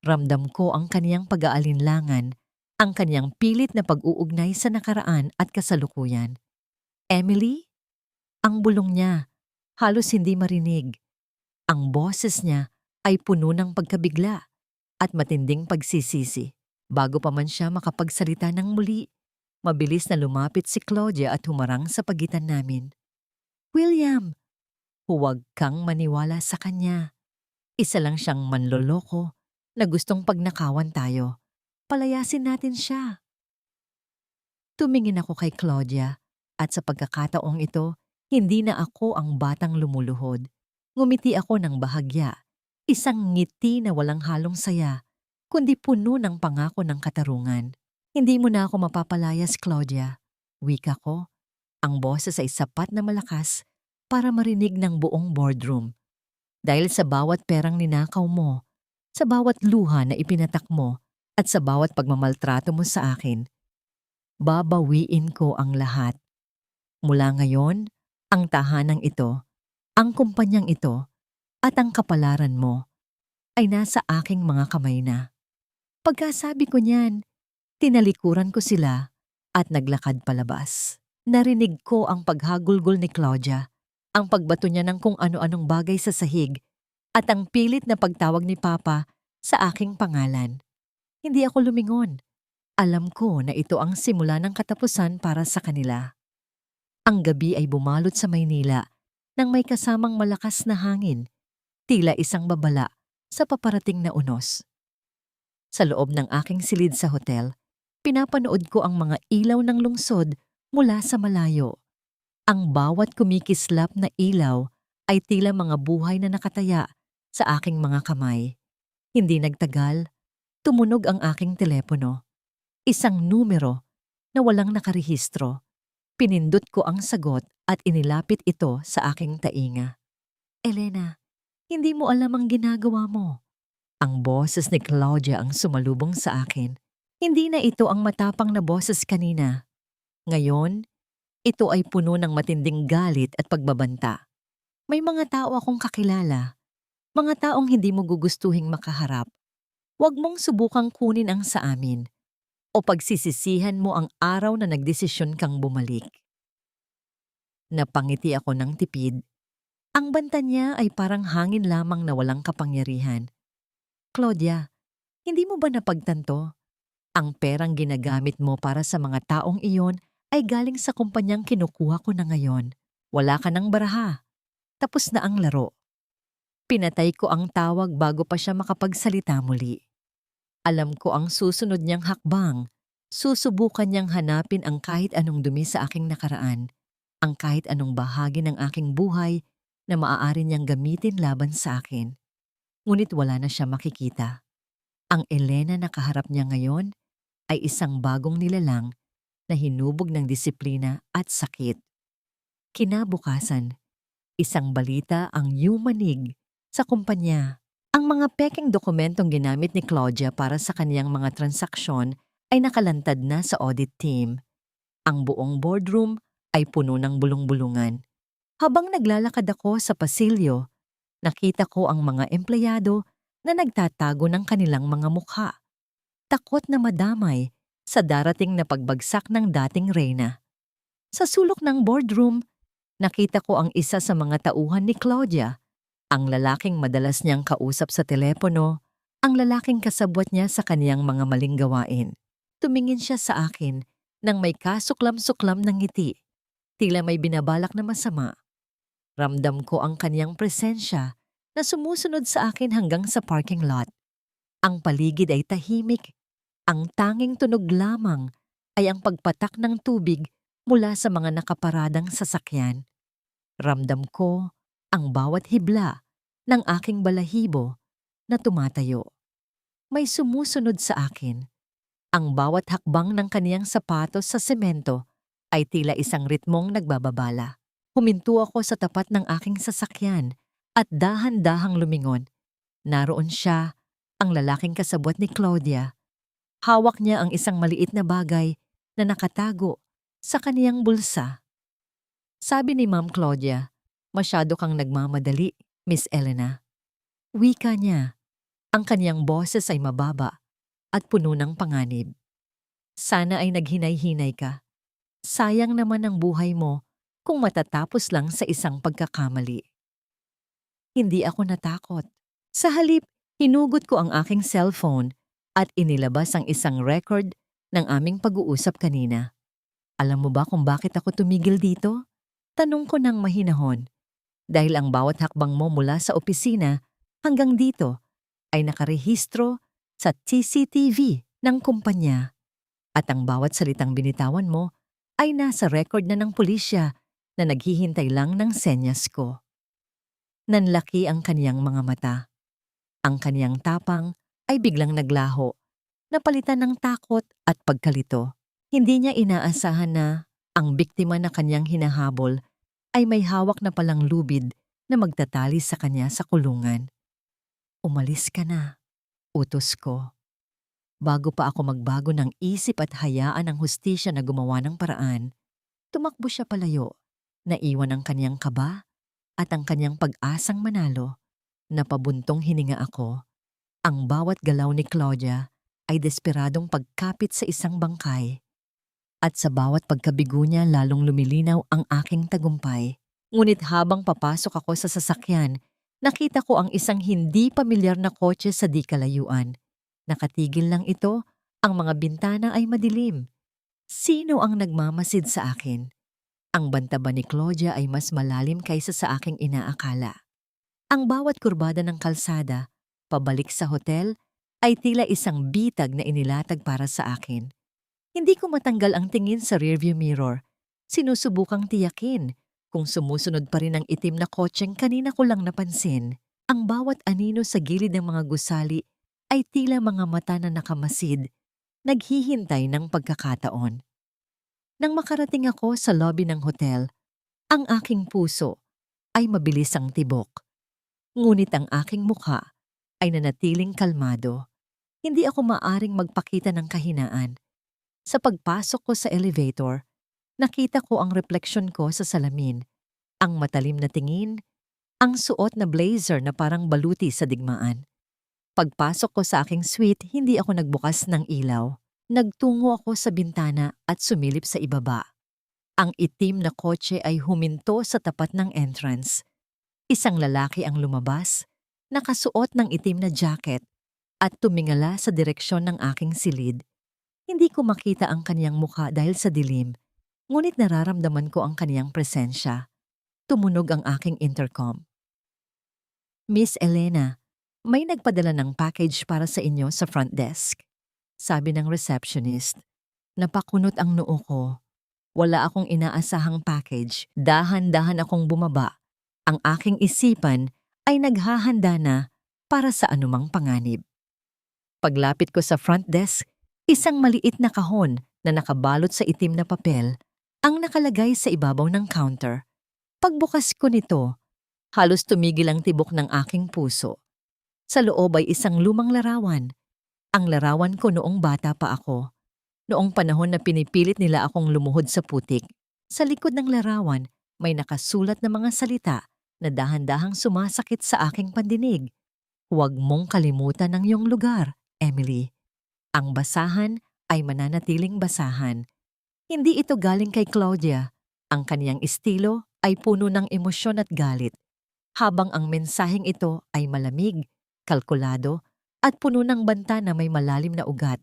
Ramdam ko ang kaniyang pag-aalinlangan, ang kaniyang pilit na pag-uugnay sa nakaraan at kasalukuyan. Emily? Ang bulong niya, halos hindi marinig. Ang boses niya ay puno ng pagkabigla at matinding pagsisisi. Bago pa man siya makapagsalita ng muli, mabilis na lumapit si Claudia at humarang sa pagitan namin. William, huwag kang maniwala sa kanya. Isa lang siyang manloloko na gustong pagnakawan tayo. Palayasin natin siya. Tumingin ako kay Claudia at sa pagkakataong ito, hindi na ako ang batang lumuluhod. Ngumiti ako ng bahagya, isang ngiti na walang halong saya, kundi puno ng pangako ng katarungan. Hindi mo na ako mapapalayas, Claudia. Wika ko, ang boses ay sapat na malakas para marinig ng buong boardroom. Dahil sa bawat perang ninakaw mo, sa bawat luha na ipinatak mo, at sa bawat pagmamaltrato mo sa akin, babawiin ko ang lahat. Mula ngayon, ang tahanang ito, ang kumpanyang ito, at ang kapalaran mo ay nasa aking mga kamay na. Pagkasabi ko niyan, tinalikuran ko sila at naglakad palabas. Narinig ko ang paghagulgol ni Claudia, ang pagbato niya ng kung ano-anong bagay sa sahig, at ang pilit na pagtawag ni Papa sa aking pangalan. Hindi ako lumingon. Alam ko na ito ang simula ng katapusan para sa kanila. Ang gabi ay bumalot sa Maynila nang may kasamang malakas na hangin, tila isang babala sa paparating na unos. Sa loob ng aking silid sa hotel, pinapanood ko ang mga ilaw ng lungsod mula sa malayo. Ang bawat kumikislap na ilaw ay tila mga buhay na nakataya sa aking mga kamay. Hindi nagtagal, tumunog ang aking telepono. Isang numero na walang nakarehistro. Pinindot ko ang sagot at inilapit ito sa aking tainga. Elena, hindi mo alam ang ginagawa mo. Ang boses ni Claudia ang sumalubong sa akin. Hindi na ito ang matapang na boses kanina. Ngayon, ito ay puno ng matinding galit at pagbabanta. May mga tao akong kakilala. Mga taong hindi mo gugustuhing makaharap. Huwag mong subukang kunin ang sa amin o pagsisisihan mo ang araw na nagdesisyon kang bumalik. Napangiti ako ng tipid. Ang banta niya ay parang hangin lamang na walang kapangyarihan. Claudia, hindi mo ba napagtanto? Ang perang ginagamit mo para sa mga taong iyon ay galing sa kumpanyang kinukuha ko na ngayon. Wala ka ng baraha. Tapos na ang laro. Pinatay ko ang tawag bago pa siya makapagsalita muli. Alam ko ang susunod niyang hakbang. Susubukan niyang hanapin ang kahit anong dumi sa aking nakaraan, ang kahit anong bahagi ng aking buhay na maaari niyang gamitin laban sa akin. Ngunit wala na siya makikita. Ang Elena na kaharap niya ngayon ay isang bagong nilalang na hinubog ng disiplina at sakit. Kinabukasan, isang balita ang yumanig sa kumpanya. Ang mga peking dokumentong ginamit ni Claudia para sa kaniyang mga transaksyon ay nakalantad na sa audit team. Ang buong boardroom ay puno ng bulong-bulungan. Habang naglalakad ako sa pasilyo, nakita ko ang mga empleyado na nagtatago ng kanilang mga mukha. Takot na madamay sa darating na pagbagsak ng dating reyna. Sa sulok ng boardroom, nakita ko ang isa sa mga tauhan ni Claudia, ang lalaking madalas niyang kausap sa telepono, ang lalaking kasabwat niya sa kaniyang mga maling gawain. Tumingin siya sa akin nang may kasuklam-suklam ng ngiti, tila may binabalak na masama. Ramdam ko ang kaniyang presensya na sumusunod sa akin hanggang sa parking lot. Ang paligid ay tahimik. Ang tanging tunog lamang ay ang pagpatak ng tubig mula sa mga nakaparadang sasakyan. Ramdam ko ang bawat hibla ng aking balahibo na tumatayo. May sumusunod sa akin. Ang bawat hakbang ng kaniyang sapatos sa semento ay tila isang ritmong nagbababala. Huminto ako sa tapat ng aking sasakyan at dahan-dahang lumingon. Naroon siya, ang lalaking kasabwat ni Claudia. Hawak niya ang isang maliit na bagay na nakatago sa kaniyang bulsa. Sabi ni Ma'am Claudia, "Masyado kang nagmamadali, Miss Elena." Wika niya. Ang kaniyang boses ay mababa at puno ng panganib. Sana ay naghinay-hinay ka. Sayang naman ang buhay mo kung matatapos lang sa isang pagkakamali. Hindi ako natakot. Sa halip, hinugot ko ang aking cellphone at inilabas ang isang record ng aming pag-uusap kanina. Alam mo ba kung bakit ako tumigil dito? Tanong ko ng mahinahon. Dahil ang bawat hakbang mo mula sa opisina hanggang dito ay nakarehistro sa CCTV ng kumpanya. At ang bawat salitang binitawan mo ay nasa record na ng pulisya na naghihintay lang ng senyas ko. Nanlaki ang kaniyang mga mata. Ang kaniyang tapang ay biglang naglaho, napalitan ng takot at pagkalito. Hindi niya inaasahan na ang biktima na kaniyang hinahabol ay may hawak na palang lubid na magtatali sa kanya sa kulungan. Umalis ka na, utos ko. Bago pa ako magbago ng isip at hayaan ang hustisya na gumawa ng paraan, tumakbo siya palayo, naiwan ang kaniyang kaba at ang kaniyang pag-asang manalo. Napabuntong hininga ako. Ang bawat galaw ni Claudia ay desperadong pagkapit sa isang bangkay. At sa bawat pagkabigo niya lalong lumilinaw ang aking tagumpay. Ngunit habang papasok ako sa sasakyan, Nakita ko ang isang hindi pamilyar na kotse sa di kalayuan. Nakatigil lang ito, ang mga bintana ay madilim. Sino ang nagmamasid sa akin? Ang banta ba ni Claudia ay mas malalim kaysa sa aking inaakala? Ang bawat kurbada ng kalsada, pabalik sa hotel, ay tila isang bitag na inilatag para sa akin. Hindi ko matanggal ang tingin sa rearview mirror. Sinusubukang tiyakin kung sumusunod pa rin ang itim na kotseng kanina ko lang napansin. Ang bawat anino sa gilid ng mga gusali ay tila mga mata na nakamasid, naghihintay ng pagkakataon. Nang makarating ako sa lobby ng hotel, ang aking puso ay mabilis ang tibok. Ngunit ang aking mukha ay nanatiling kalmado. Hindi ako maaring magpakita ng kahinaan. Sa pagpasok ko sa elevator, nakita ko ang refleksyon ko sa salamin, ang matalim na tingin, ang suot na blazer na parang baluti sa digmaan. Pagpasok ko sa aking suite, hindi ako nagbukas ng ilaw. Nagtungo ako sa bintana at sumilip sa ibaba. Ang itim na kotse ay huminto sa tapat ng entrance. Isang lalaki ang lumabas, nakasuot ng itim na jacket at tumingala sa direksyon ng aking silid. Hindi ko makita ang kaniyang mukha dahil sa dilim, ngunit nararamdaman ko ang kaniyang presensya. Tumunog ang aking intercom. Miss Elena, may nagpadala ng package para sa inyo sa front desk. Sabi ng receptionist. Napakunot ang noo ko. Wala akong inaasahang package. Dahan-dahan akong bumaba. Ang aking isipan ay naghahanda na para sa anumang panganib. Paglapit ko sa front desk, isang maliit na kahon na nakabalot sa itim na papel ang nakalagay sa ibabaw ng counter. Pagbukas ko nito, halos tumigil ang tibok ng aking puso. Sa loob ay isang lumang larawan. Ang larawan ko noong bata pa ako. Noong panahon na pinipilit nila akong lumuhod sa putik. Sa likod ng larawan, may nakasulat na mga salita na dahan-dahang sumasakit sa aking pandinig. Huwag mong kalimutan ang iyong lugar, Emily. Ang basahan ay mananatiling basahan. Hindi ito galing kay Claudia. Ang kaniyang estilo ay puno ng emosyon at galit, habang ang mensaheng ito ay malamig, kalkulado, at puno ng banta na may malalim na ugat.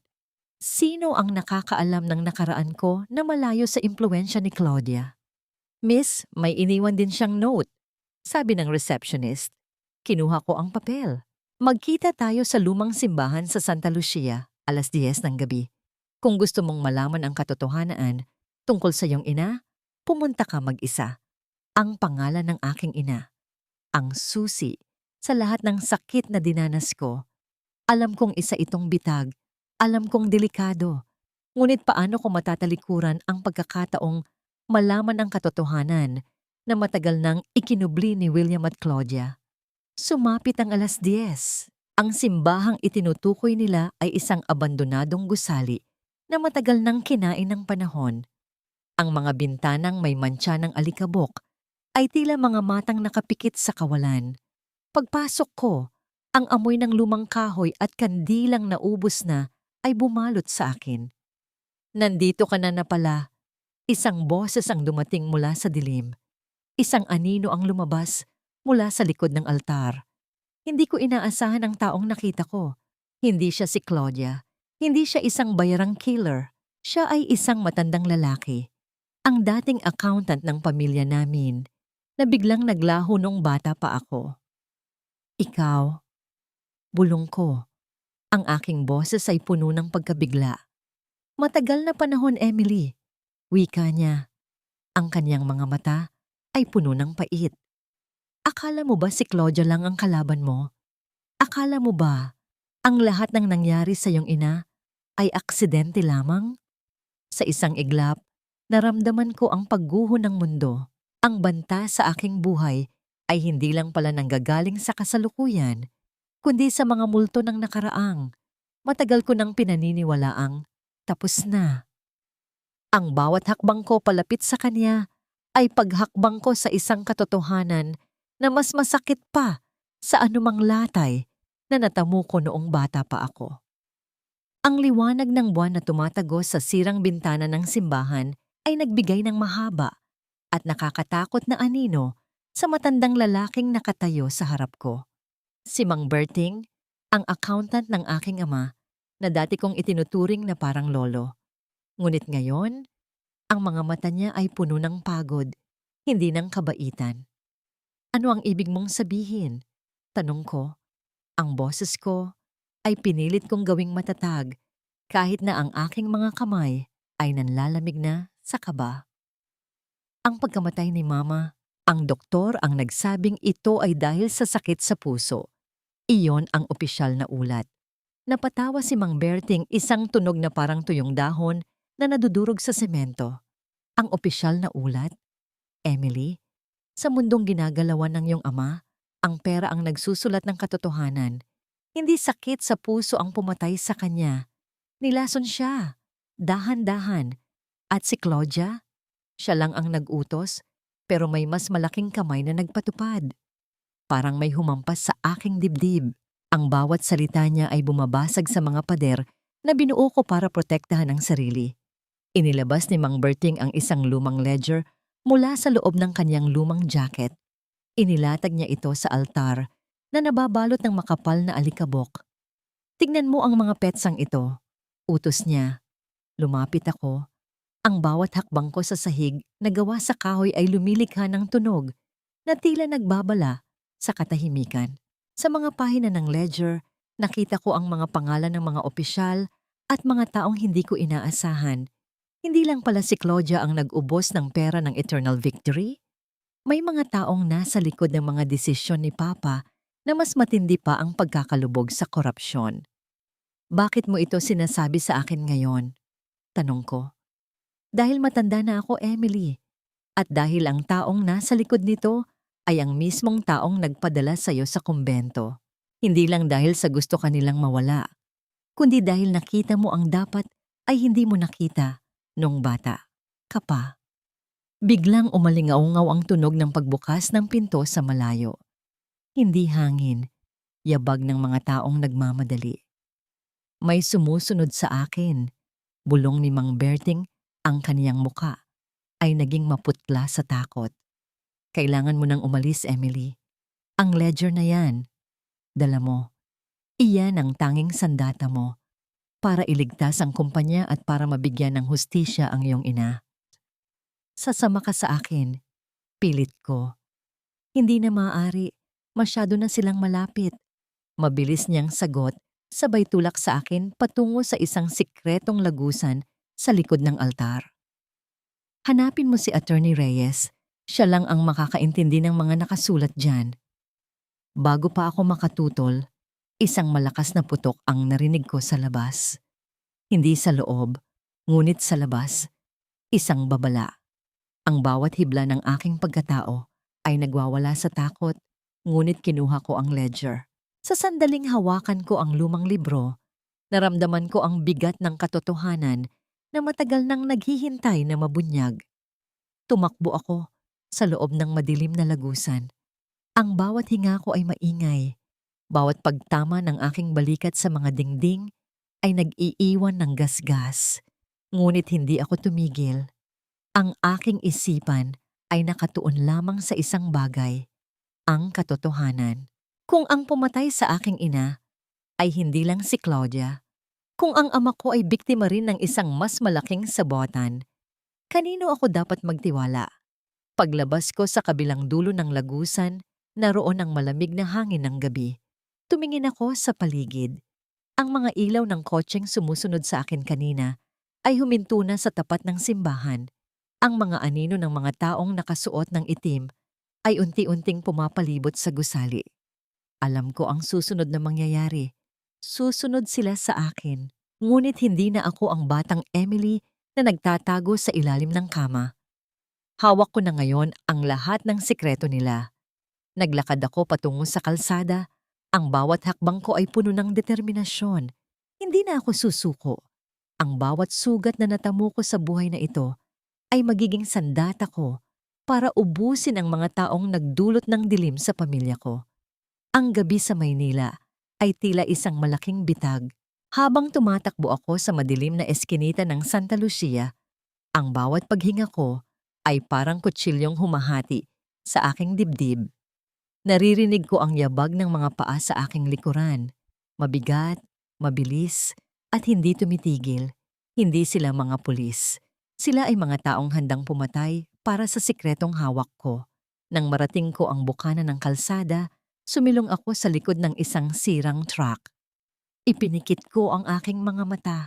Sino ang nakakaalam ng nakaraan ko na malayo sa impluwensya ni Claudia? Miss, may iniwan din siyang note. Sabi ng receptionist. Kinuha ko ang papel. Magkita tayo sa lumang simbahan sa Santa Lucia, 10:00 ng gabi. Kung gusto mong malaman ang katotohanan tungkol sa iyong ina, pumunta ka mag-isa. Ang pangalan ng aking ina. Ang susi sa lahat ng sakit na dinanas ko. Alam kong isa itong bitag. Alam kong delikado. Ngunit paano ko matatalikuran ang pagkakataong malaman ang katotohanan na matagal nang ikinubli ni William at Claudia? Sumapit ang 10:00. Ang simbahang itinutukoy nila ay isang abandonadong gusali na matagal nang kinain ng panahon. Ang mga bintanang may mantsa ng alikabok ay tila mga matang nakapikit sa kawalan. Pagpasok ko, ang amoy ng lumang kahoy at kandilang naubos na ay bumalot sa akin. Nandito ka na pala. Isang boses ang dumating mula sa dilim. Isang anino ang lumabas mula sa likod ng altar. Hindi ko inaasahan ang taong nakita ko. Hindi siya si Claudia. Hindi siya isang bayarang killer. Siya ay isang matandang lalaki. Ang dating accountant ng pamilya namin na biglang naglaho nung bata pa ako. Ikaw, bulong ko. Ang aking boses ay puno ng pagkabigla. Matagal na panahon, Emily. Wika niya. Ang kanyang mga mata ay puno ng pait. Akala mo ba si Claudia lang ang kalaban mo? Akala mo ba ang lahat ng nangyari sa iyong ina ay aksidente lamang? Sa isang iglap, naramdaman ko ang pagguho ng mundo. Ang banta sa aking buhay ay hindi lang pala nanggagaling sa kasalukuyan, kundi sa mga multo ng nakaraang. Matagal ko nang pinaniniwalaang tapos na. Ang bawat hakbang ko palapit sa kanya ay paghakbang ko sa isang katotohanan na mas masakit pa sa anumang latay na natamo ko noong bata pa ako. Ang liwanag ng buwan na tumatagos sa sirang bintana ng simbahan ay nagbigay ng mahaba at nakakatakot na anino sa matandang lalaking nakatayo sa harap ko. Si Mang Berting, ang accountant ng aking ama na dati kong itinuturing na parang lolo. Ngunit ngayon, ang mga mata niya ay puno ng pagod, hindi ng kabaitan. Ano ang ibig mong sabihin? Tanong ko. Ang boses ko ay pinilit kong gawing matatag kahit na ang aking mga kamay ay nanlalamig na sa kaba. Ang pagkamatay ni Mama, ang doktor ang nagsabing ito ay dahil sa sakit sa puso. Iyon ang opisyal na ulat. Napatawa si Mang Berting, isang tunog na parang tuyong dahon na nadudurog sa semento. Ang opisyal na ulat? Emily, sa mundong ginagalawan ng iyong ama, ang pera ang nagsusulat ng katotohanan. Hindi sakit sa puso ang pumatay sa kanya. Nilason siya, dahan-dahan. At si Claudia, siya lang ang nag-utos, pero may mas malaking kamay na nagpatupad. Parang may humampas sa aking dibdib. Ang bawat salita niya ay bumabasag sa mga pader na binuo ko para protektahan ang sarili. Inilabas ni Mang Berting ang isang lumang ledger mula sa loob ng kanyang lumang jacket. Inilatag niya ito sa altar na nababalot ng makapal na alikabok. Tignan mo ang mga petsang ito. Utos niya. Lumapit ako. Ang bawat hakbang ko sa sahig na gawa sa kahoy ay lumilikha ng tunog na tila nagbabala sa katahimikan. Sa mga pahina ng ledger, nakita ko ang mga pangalan ng mga opisyal at mga taong hindi ko inaasahan. Hindi lang pala si Claudia ang nag-ubos ng pera ng Eternal Victory. May mga taong nasa likod ng mga desisyon ni Papa na mas matindi pa ang pagkakalubog sa korupsyon. Bakit mo ito sinasabi sa akin ngayon? Tanong ko. Dahil matanda na ako, Emily. At dahil ang taong nasa likod nito ay ang mismong taong nagpadala sa iyo sa kumbento. Hindi lang dahil sa gusto kanilang mawala, kundi dahil nakita mo ang dapat ay hindi mo nakita nung bata ka pa. Biglang umalingaungaw ang tunog ng pagbukas ng pinto sa malayo. Hindi hangin, yabag ng mga taong nagmamadali. May sumusunod sa akin. Bulong ni Mang Berting, ang kaniyang muka ay naging maputla sa takot. Kailangan mo nang umalis, Emily. Ang ledger na yan, dala mo. Iyan ang tanging sandata mo para iligtas ang kumpanya at para mabigyan ng hustisya ang iyong ina. Sasama ka sa akin. Pilit ko. Hindi na maaari. Masyado na silang malapit. Mabilis niyang sagot, sabay tulak sa akin patungo sa isang sikretong lagusan sa likod ng altar. Hanapin mo si Attorney Reyes. Siya lang ang makakaintindi ng mga nakasulat dyan. Bago pa ako makatutol, isang malakas na putok ang narinig ko sa labas. Hindi sa loob, ngunit sa labas, isang babala. Ang bawat hibla ng aking pagkatao ay nagwawala sa takot, ngunit kinuha ko ang ledger. Sa sandaling hawakan ko ang lumang libro, naramdaman ko ang bigat ng katotohanan na matagal nang naghihintay na mabunyag. Tumakbo ako sa loob ng madilim na lagusan. Ang bawat hinga ko ay maingay. Bawat pagtama ng aking balikat sa mga dingding ay nag-iiwan ng gasgas. Ngunit hindi ako tumigil. Ang aking isipan ay nakatuon lamang sa isang bagay, ang katotohanan. Kung ang pumatay sa aking ina ay hindi lang si Claudia, kung ang ama ko ay biktima rin ng isang mas malaking sabotan, kanino ako dapat magtiwala? Paglabas ko sa kabilang dulo ng lagusan, naroon ang malamig na hangin ng gabi. Tumingin ako sa paligid. Ang mga ilaw ng kotseng sumusunod sa akin kanina ay huminto na sa tapat ng simbahan. Ang mga anino ng mga taong nakasuot ng itim ay unti-unting pumapalibot sa gusali. Alam ko ang susunod na mangyayari. Susunod sila sa akin. Ngunit hindi na ako ang batang Emily na nagtatago sa ilalim ng kama. Hawak ko na ngayon ang lahat ng sikreto nila. Naglakad ako patungo sa kalsada. Ang bawat hakbang ko ay puno ng determinasyon. Hindi na ako susuko. Ang bawat sugat na natamo ko sa buhay na ito ay magiging sandata ko para ubusin ang mga taong nagdulot ng dilim sa pamilya ko. Ang gabi sa Maynila ay tila isang malaking bitag. Habang tumatakbo ako sa madilim na eskinita ng Santa Lucia, ang bawat paghinga ko ay parang kutsilyong humahati sa aking dibdib. Naririnig ko ang yabag ng mga paa sa aking likuran. Mabigat, mabilis, at hindi tumitigil. Hindi sila mga pulis. Sila ay mga taong handang pumatay para sa sikretong hawak ko. Nang marating ko ang bukana ng kalsada, sumilong ako sa likod ng isang sirang truck. Ipinikit ko ang aking mga mata.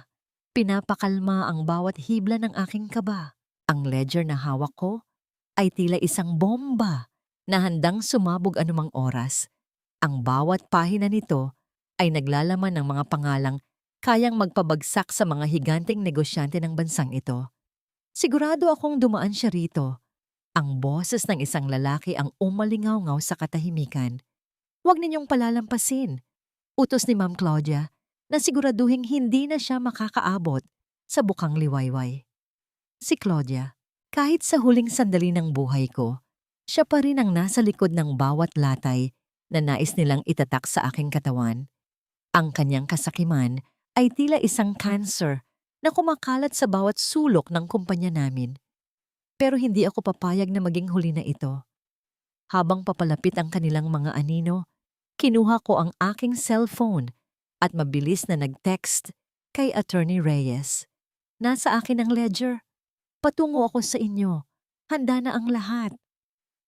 Pinapakalma ang bawat hibla ng aking kaba. Ang ledger na hawak ko ay tila isang bomba na handang sumabog anumang oras. Ang bawat pahina nito ay naglalaman ng mga pangalang kayang magpabagsak sa mga higanting negosyante ng bansang ito. Sigurado akong dumaan siya rito. Ang boses ng isang lalaki ang umalingaw-ngaw sa katahimikan. Huwag ninyong palalampasin. Utos ni Ma'am Claudia na siguraduhing hindi na siya makakaabot sa bukang liwayway. Si Claudia, kahit sa huling sandali ng buhay ko, siya pa rin ang nasa likod ng bawat latay na nais nilang itatak sa aking katawan. Ang kanyang kasakiman ay tila isang cancer na kumakalat sa bawat sulok ng kumpanya namin. Pero hindi ako papayag na maging huli na ito. Habang papalapit ang kanilang mga anino, kinuha ko ang aking cellphone at mabilis na nag-text kay Attorney Reyes. Nasa akin ang ledger. Patungo ako sa inyo. Handa na ang lahat.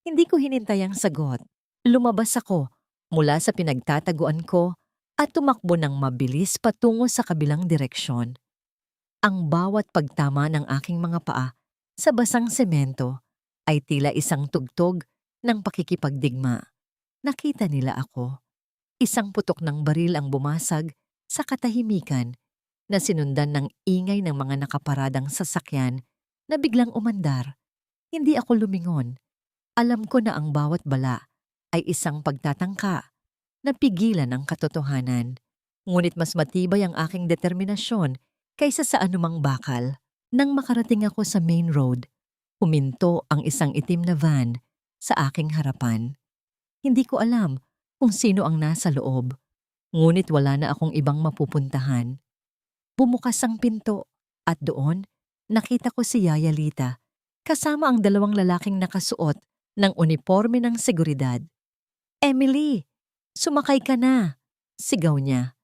Hindi ko hinintay ang sagot. Lumabas ako mula sa pinagtataguan ko at tumakbo ng mabilis patungo sa kabilang direksyon. Ang bawat pagtama ng aking mga paa sa basang semento ay tila isang tugtog ng pakikipagdigma. Nakita nila ako. Isang putok ng baril ang bumasag sa katahimikan na sinundan ng ingay ng mga nakaparadang sasakyan na biglang umandar. Hindi ako lumingon. Alam ko na ang bawat bala ay isang pagtatangka na pigilan ang katotohanan. Ngunit mas matibay ang aking determinasyon kaysa sa anumang bakal. Nang makarating ako sa main road, huminto ang isang itim na van sa aking harapan. Hindi ko alam kung sino ang nasa loob, ngunit wala na akong ibang mapupuntahan. Bumukas ang pinto at doon nakita ko si Yaya Lita kasama ang dalawang lalaking nakasuot ng uniforme ng seguridad. "Emily, sumakay ka na!" sigaw niya.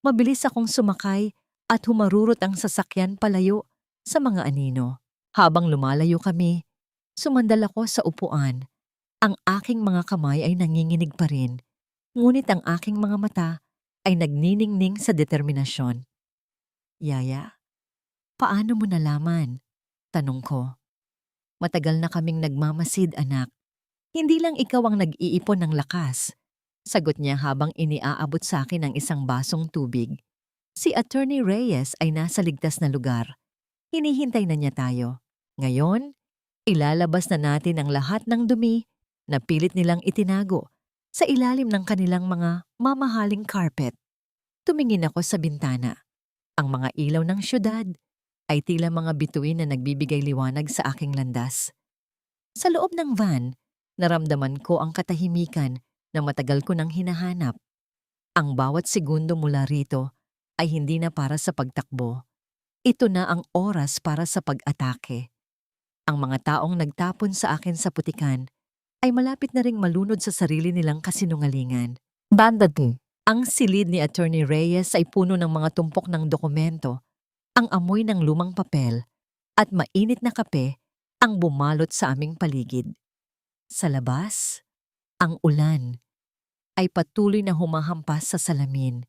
Mabilis akong sumakay at humarurot ang sasakyan palayo sa mga anino. Habang lumalayo kami, sumandal ako sa upuan. Ang aking mga kamay ay nanginginig pa rin, ngunit ang aking mga mata ay nagniningning sa determinasyon. "Yaya, paano mo nalaman?" tanong ko. "Matagal na kaming nagmamasid, anak. Hindi lang ikaw ang nag-iipon ng lakas." Sagot niya habang iniaabot sa akin ang isang basong tubig. Si Attorney Reyes ay nasa ligtas na lugar. Hinihintay na niya tayo. Ngayon, ilalabas na natin ang lahat ng dumi na pilit nilang itinago sa ilalim ng kanilang mga mamahaling carpet. Tumingin ako sa bintana. Ang mga ilaw ng syudad ay tila mga bituin na nagbibigay liwanag sa aking landas. Sa loob ng van, naramdaman ko ang katahimikan na matagal ko nang hinahanap. Ang bawat segundo mula rito ay hindi na para sa pagtakbo. Ito na ang oras para sa pag-atake. Ang mga taong nagtapon sa akin sa putikan ay malapit na ring malunod sa sarili nilang kasinungalingan. Bandad. Ang silid ni Attorney Reyes ay puno ng mga tumpok ng dokumento, ang amoy ng lumang papel, at mainit na kape ang bumalot sa aming paligid. Sa labas, ang ulan ay patuloy na humahampas sa salamin,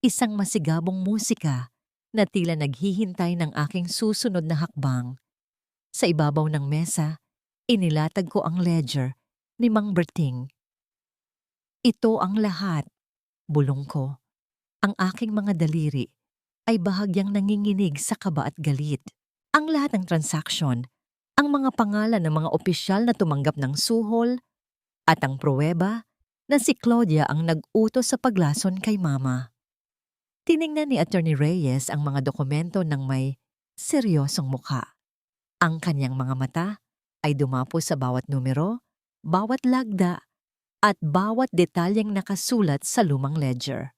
isang masigabong musika na tila naghihintay ng aking susunod na hakbang. Sa ibabaw ng mesa, inilatag ko ang ledger ni Mang Berting. "Ito ang lahat," bulong ko. Ang aking mga daliri ay bahagyang nanginginig sa kaba at galit. Ang lahat ng transaksyon, ang mga pangalan ng mga opisyal na tumanggap ng suhol, at ang pruweba na si Claudia ang nag-utos sa paglason kay Mama. Tiningnan ni Attorney Reyes ang mga dokumento ng may seryosong mukha. Ang kanyang mga mata ay dumapo sa bawat numero, bawat lagda, at bawat detalyeng nakasulat sa lumang ledger.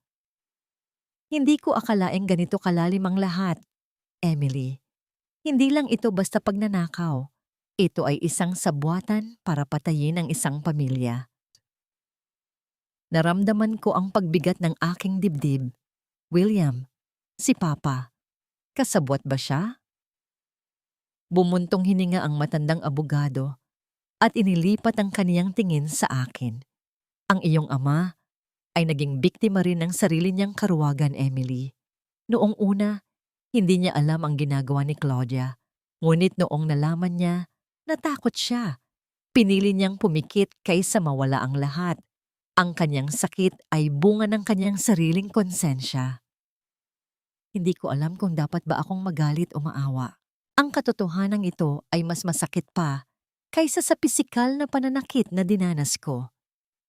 "Hindi ko akalaing ganito kalalim ang lahat, Emily. Hindi lang ito basta pagnanakaw. Ito ay isang sabwatan para patayin ang isang pamilya. Naramdaman ko ang pagbigat ng aking dibdib. William, si Papa, kasabwat ba siya? Bumuntong hininga ang matandang abogado at inilipat ang kaniyang tingin sa akin. Ang iyong ama ay naging biktima rin ng sarili niyang karuwagan, Emily. Noong una, hindi niya alam ang ginagawa ni Claudia. Ngunit noong nalaman niya, natakot siya. Pinili niyang pumikit kaysa mawala ang lahat. Ang kanyang sakit ay bunga ng kanyang sariling konsensya. Hindi ko alam kung dapat ba akong magalit o maawa. Ang katotohanan ito ay mas masakit pa kaysa sa pisikal na pananakit na dinanas ko.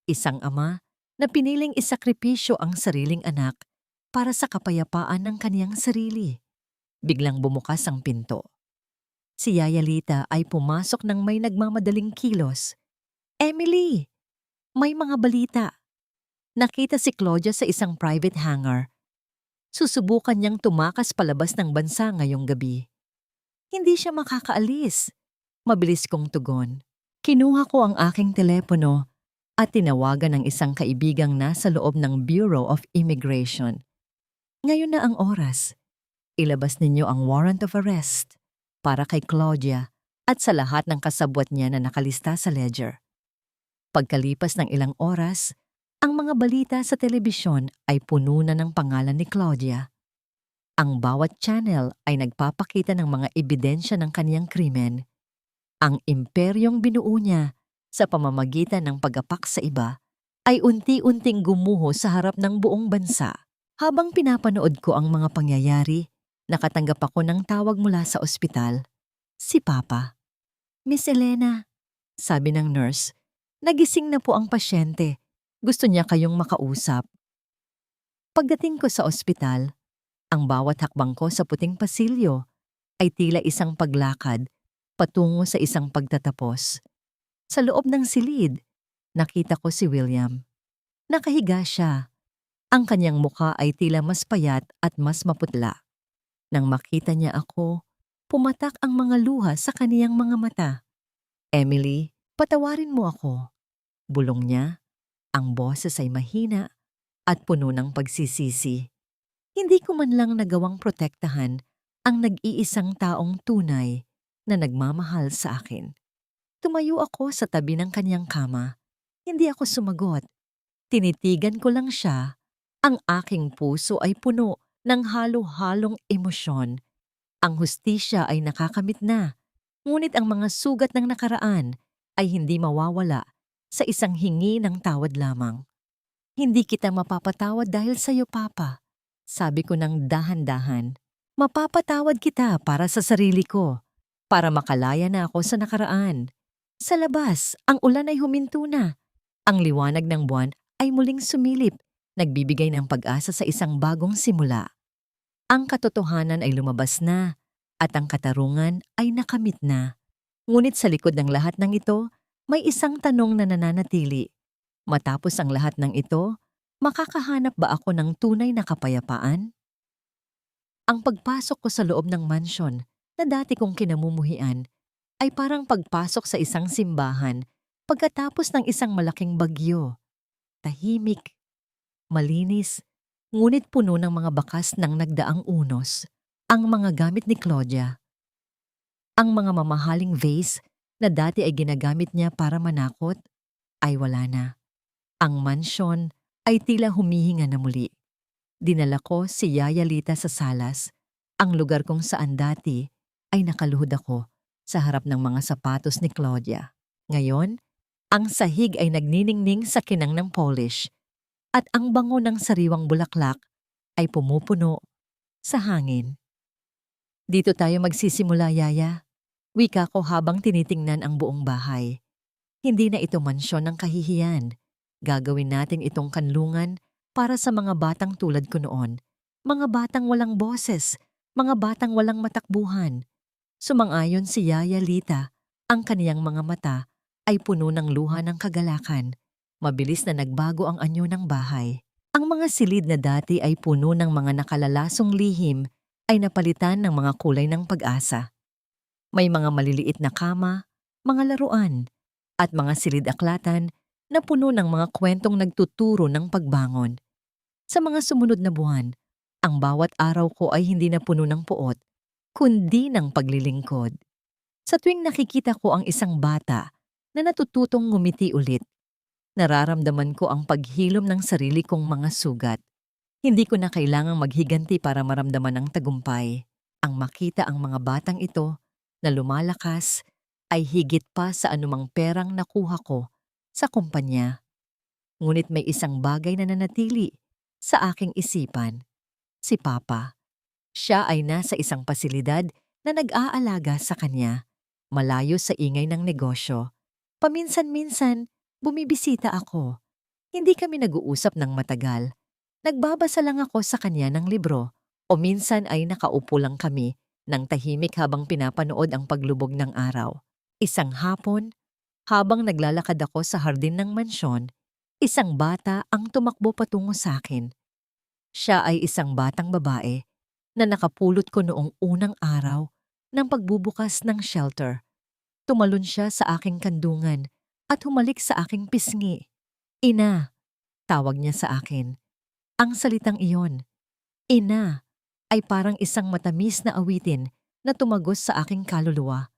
Isang ama na piniling isakripisyo ang sariling anak para sa kapayapaan ng kaniyang sarili. Biglang bumukas ang pinto. Si Yaya Lita ay pumasok ng may nagmamadaling kilos. Emily! May mga balita. Nakita si Claudia sa isang private hangar. Susubukan niyang tumakas palabas ng bansa ngayong gabi. Hindi siya makakaalis. Mabilis kong tugon. Kinuha ko ang aking telepono at tinawagan ng isang kaibigang nasa loob ng Bureau of Immigration. Ngayon na ang oras. Ilabas ninyo ang warrant of arrest para kay Claudia at sa lahat ng kasabwat niya na nakalista sa ledger. Pagkalipas ng ilang oras, ang mga balita sa telebisyon ay puno na ng pangalan ni Claudia. Ang bawat channel ay nagpapakita ng mga ebidensya ng kaniyang krimen. Ang imperyong binuo niya sa pamamagitan ng pagapak sa iba ay unti-unting gumuho sa harap ng buong bansa. Habang pinapanood ko ang mga pangyayari, nakatanggap ako ng tawag mula sa ospital. Si Papa. Miss Elena, sabi ng nurse, nagising na po ang pasyente. Gusto niya kayong makausap. Pagdating ko sa ospital, ang bawat hakbang ko sa puting pasilyo ay tila isang paglakad patungo sa isang pagtatapos. Sa loob ng silid, nakita ko si William. Nakahiga siya. Ang kanyang mukha ay tila mas payat at mas maputla. Nang makita niya ako, pumatak ang mga luha sa kaniyang mga mata. Emily, patawarin mo ako. Bulong niya. Ang boses ay mahina at puno ng pagsisisi. Hindi ko man lang nagawang protektahan ang nag-iisang taong tunay na nagmamahal sa akin. Tumayo ako sa tabi ng kanyang kama. Hindi ako sumagot. Tinitigan ko lang siya. Ang aking puso ay puno ng halo-halong emosyon. Ang hustisya ay nakakamit na, ngunit ang mga sugat ng nakaraan ay hindi mawawala sa isang hingi ng tawad lamang. Hindi kita mapapatawad dahil sa iyo, Papa. Sabi ko ng dahan-dahan. Mapapatawad kita para sa sarili ko, para makalaya na ako sa nakaraan. Sa labas, ang ulan ay huminto na. Ang liwanag ng buwan ay muling sumilip, nagbibigay ng pag-asa sa isang bagong simula. Ang katotohanan ay lumabas na, at ang katarungan ay nakamit na. Ngunit sa likod ng lahat ng ito, may isang tanong na nananatili. Matapos ang lahat ng ito, makakahanap ba ako ng tunay na kapayapaan? Ang pagpasok ko sa loob ng mansyon na dati kong kinamumuhian ay parang pagpasok sa isang simbahan pagkatapos ng isang malaking bagyo. Tahimik, malinis, ngunit puno ng mga bakas ng nagdaang unos. Ang mga gamit ni Claudia. Ang mga mamahaling vase na dati ay ginagamit niya para manakot ay wala na. Ang mansyon ay tila humihinga na muli. Dinala ko si Yaya Lita sa salas, ang lugar kung saan dati ay nakaluhod ako sa harap ng mga sapatos ni Claudia. Ngayon, ang sahig ay nagniningning sa kinang ng polish at ang bango ng sariwang bulaklak ay pumupuno sa hangin. Dito tayo magsisimula, Yaya. Wika ko habang tinitingnan ang buong bahay. Hindi na ito mansyon ng kahihiyan. Gagawin natin itong kanlungan para sa mga batang tulad ko noon. Mga batang walang boses, mga batang walang matakbuhan. Sumang-ayon si Yaya Lita, ang kaniyang mga mata ay puno ng luha ng kagalakan. Mabilis na nagbago ang anyo ng bahay. Ang mga silid na dati ay puno ng mga nakalalasong lihim ay napalitan ng mga kulay ng pag-asa. May mga maliliit na kama, mga laruan, at mga silid-aklatan na puno ng mga kwentong nagtuturo ng pagbangon. Sa mga sumunod na buwan, ang bawat araw ko ay hindi na puno ng puot, kundi ng paglilingkod. Sa tuwing nakikita ko ang isang bata na natututong ngumiti ulit, nararamdaman ko ang paghilom ng sarili kong mga sugat. Hindi ko na kailangang maghiganti para maramdaman ang tagumpay. Ang makita ang mga batang ito na lumalakas ay higit pa sa anumang perang nakuha ko sa kumpanya. Ngunit may isang bagay na nanatili sa aking isipan. Si Papa. Siya ay nasa isang pasilidad na nag-aalaga sa kanya, malayo sa ingay ng negosyo. Paminsan-minsan, bumibisita ako. Hindi kami nag-uusap ng matagal. Nagbabasa lang ako sa kanya ng libro o minsan ay nakaupo lang kami ng tahimik habang pinapanood ang paglubog ng araw. Isang hapon, habang naglalakad ako sa hardin ng mansyon, isang bata ang tumakbo patungo sa akin. Siya ay isang batang babae na nakapulot ko noong unang araw ng pagbubukas ng shelter. Tumalon siya sa aking kandungan at humalik sa aking pisngi. "Ina," tawag niya sa akin. Ang salitang iyon, "Ina," ay parang isang matamis na awitin na tumagos sa aking kaluluwa.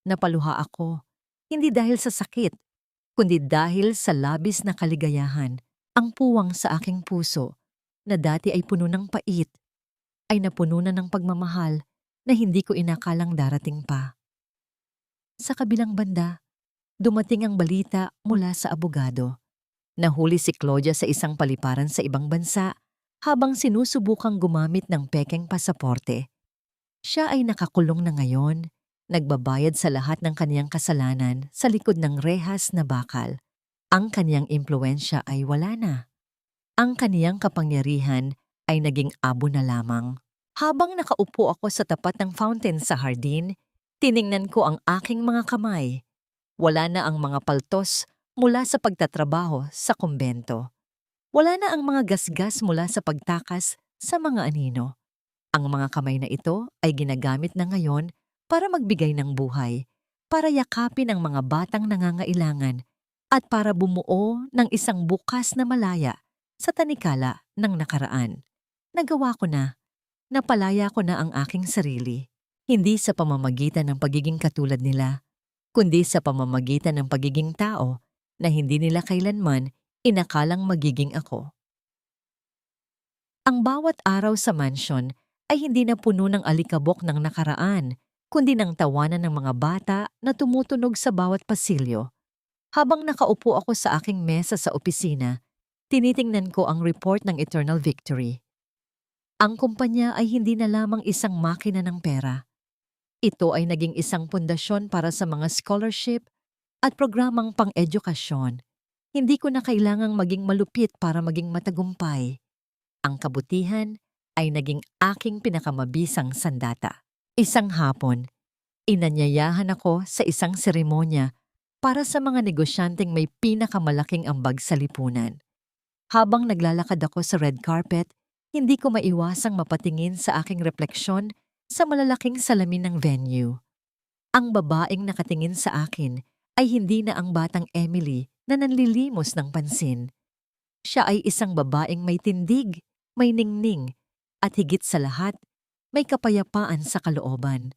Napaluha ako, hindi dahil sa sakit, kundi dahil sa labis na kaligayahan. Ang puwang sa aking puso, na dati ay puno ng pait, ay napuno na ng pagmamahal na hindi ko inakalang darating pa. Sa kabilang banda, dumating ang balita mula sa abogado. Nahuli si Claudia sa isang paliparan sa ibang bansa habang sinusubukang gumamit ng pekeng pasaporte. Siya ay nakakulong na ngayon, nagbabayad sa lahat ng kaniyang kasalanan sa likod ng rehas na bakal. Ang kaniyang impluwensya ay wala na. Ang kaniyang kapangyarihan ay naging abo na lamang. Habang nakaupo ako sa tapat ng fountain sa hardin, tiningnan ko ang aking mga kamay. Wala na ang mga paltos mula sa pagtatrabaho sa kumbento. Wala na ang mga gasgas mula sa pagtakas sa mga anino. Ang mga kamay na ito ay ginagamit na ngayon para magbigay ng buhay, para yakapin ang mga batang nangangailangan, at para bumuo ng isang bukas na malaya sa tanikala ng nakaraan. Nagawa ko na. Napalaya ko na ang aking sarili. Hindi sa pamamagitan ng pagiging katulad nila, kundi sa pamamagitan ng pagiging tao na hindi nila kailanman inakalang magiging ako. Ang bawat araw sa mansyon ay hindi na puno ng alikabok ng nakaraan, kundi ng tawanan ng mga bata na tumutunog sa bawat pasilyo. Habang nakaupo ako sa aking mesa sa opisina, tinitingnan ko ang report ng Eternal Victory. Ang kumpanya ay hindi na lamang isang makina ng pera. Ito ay naging isang pundasyon para sa mga scholarship at programang pang-edukasyon. Hindi ko na kailangang maging malupit para maging matagumpay. Ang kabutihan ay naging aking pinakamabisang sandata. Isang hapon, inanyayahan ako sa isang seremonya para sa mga negosyanteng may pinakamalaking ambag sa lipunan. Habang naglalakad ako sa red carpet, hindi ko maiwasang mapatingin sa aking refleksyon sa malalaking salamin ng venue. Ang babaeng nakatingin sa akin ay hindi na ang batang Emily na nanlilimos ng pansin. Siya ay isang babaeng may tindig, may ningning, at higit sa lahat, may kapayapaan sa kalooban.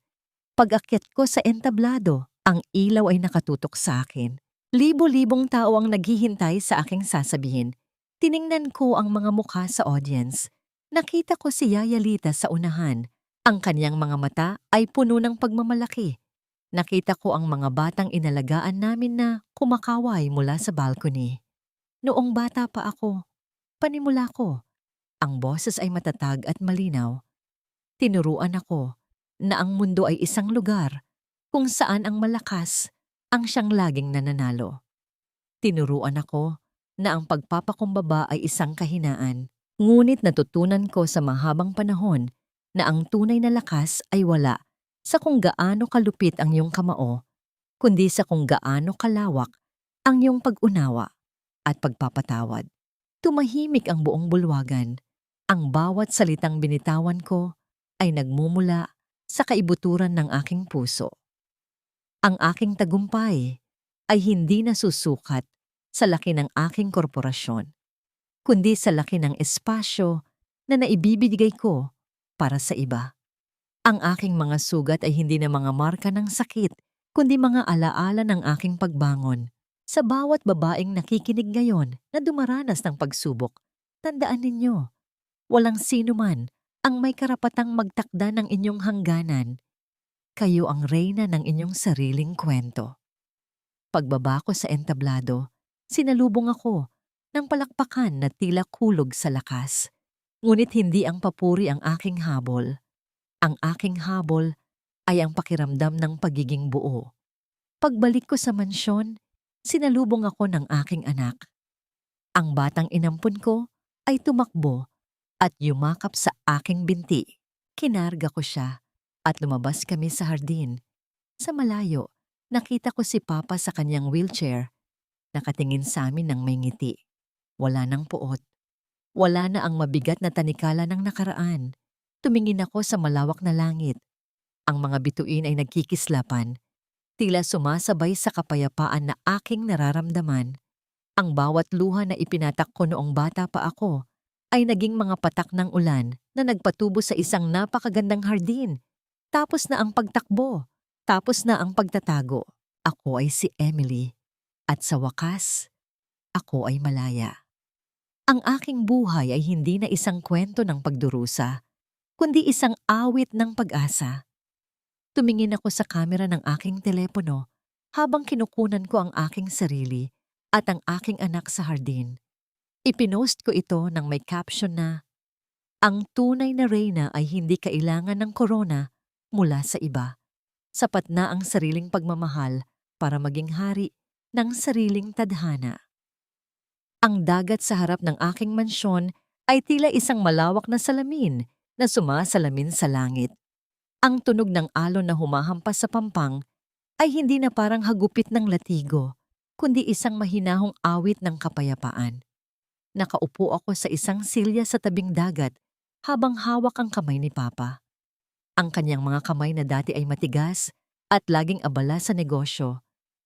Pag-akyat ko sa entablado, ang ilaw ay nakatutok sa akin. Libo-libong tao ang naghihintay sa aking sasabihin. Tiningnan ko ang mga mukha sa audience. Nakita ko si Yaya Lita sa unahan. Ang kanyang mga mata ay puno ng pagmamalaki. Nakita ko ang mga batang inalagaan namin na kumakaway mula sa balcony. Noong bata pa ako, panimula ko. Ang boses ay matatag at malinaw. Tinuruan ako na ang mundo ay isang lugar kung saan ang malakas ang siyang laging nananalo. Tinuruan ako na ang pagpapakumbaba ay isang kahinaan. Ngunit natutunan ko sa mahabang panahon na ang tunay na lakas ay wala sa kung gaano kalupit ang iyong kamao, kundi sa kung gaano kalawak ang iyong pag-unawa at pagpapatawad. Tumahimik ang buong bulwagan. Ang bawat salitang binitawan ko ay nagmumula sa kaibuturan ng aking puso. Ang aking tagumpay ay hindi nasusukat sa laki ng aking korporasyon, kundi sa laki ng espasyo na naibibigay ko para sa iba. Ang aking mga sugat ay hindi na mga marka ng sakit, kundi mga alaala ng aking pagbangon. Sa bawat babaeng nakikinig ngayon na dumaranas ng pagsubok, tandaan ninyo, walang sino man ang may karapatang magtakda ng inyong hangganan. Kayo ang reyna ng inyong sariling kwento. Pagbaba ko sa entablado, sinalubong ako ng palakpakan na tila kulog sa lakas. Ngunit hindi ang papuri ang aking habol. Ang aking habol ay ang pakiramdam ng pagiging buo. Pagbalik ko sa mansyon, sinalubong ako ng aking anak. Ang batang inampun ko ay tumakbo at yumakap sa aking binti. Kinarga ko siya at lumabas kami sa hardin. Sa malayo, nakita ko si Papa sa kanyang wheelchair. Nakatingin sa amin ng may ngiti. Wala nang puot. Wala na ang mabigat na tanikala ng nakaraan. Tumingin ako sa malawak na langit. Ang mga bituin ay nagkikislapan. Tila sumasabay sa kapayapaan na aking nararamdaman. Ang bawat luha na ipinatak ko noong bata pa ako ay naging mga patak ng ulan na nagpatubo sa isang napakagandang hardin. Tapos na ang pagtakbo. Tapos na ang pagtatago. Ako ay si Emily. At sa wakas, ako ay malaya. Ang aking buhay ay hindi na isang kwento ng pagdurusa, kundi isang awit ng pag-asa. Tumingin ako sa kamera ng aking telepono habang kinukunan ko ang aking sarili at ang aking anak sa hardin. Ipinost ko ito ng may caption na, "Ang tunay na reyna ay hindi kailangan ng korona mula sa iba. Sapat na ang sariling pagmamahal para maging hari ng sariling tadhana." Ang dagat sa harap ng aking mansyon ay tila isang malawak na salamin na sumasalamin sa langit. Ang tunog ng alon na humahampas sa pampang ay hindi na parang hagupit ng latigo, kundi isang mahinahong awit ng kapayapaan. Nakaupo ako sa isang silya sa tabing dagat habang hawak ang kamay ni Papa. Ang kanyang mga kamay na dati ay matigas at laging abala sa negosyo,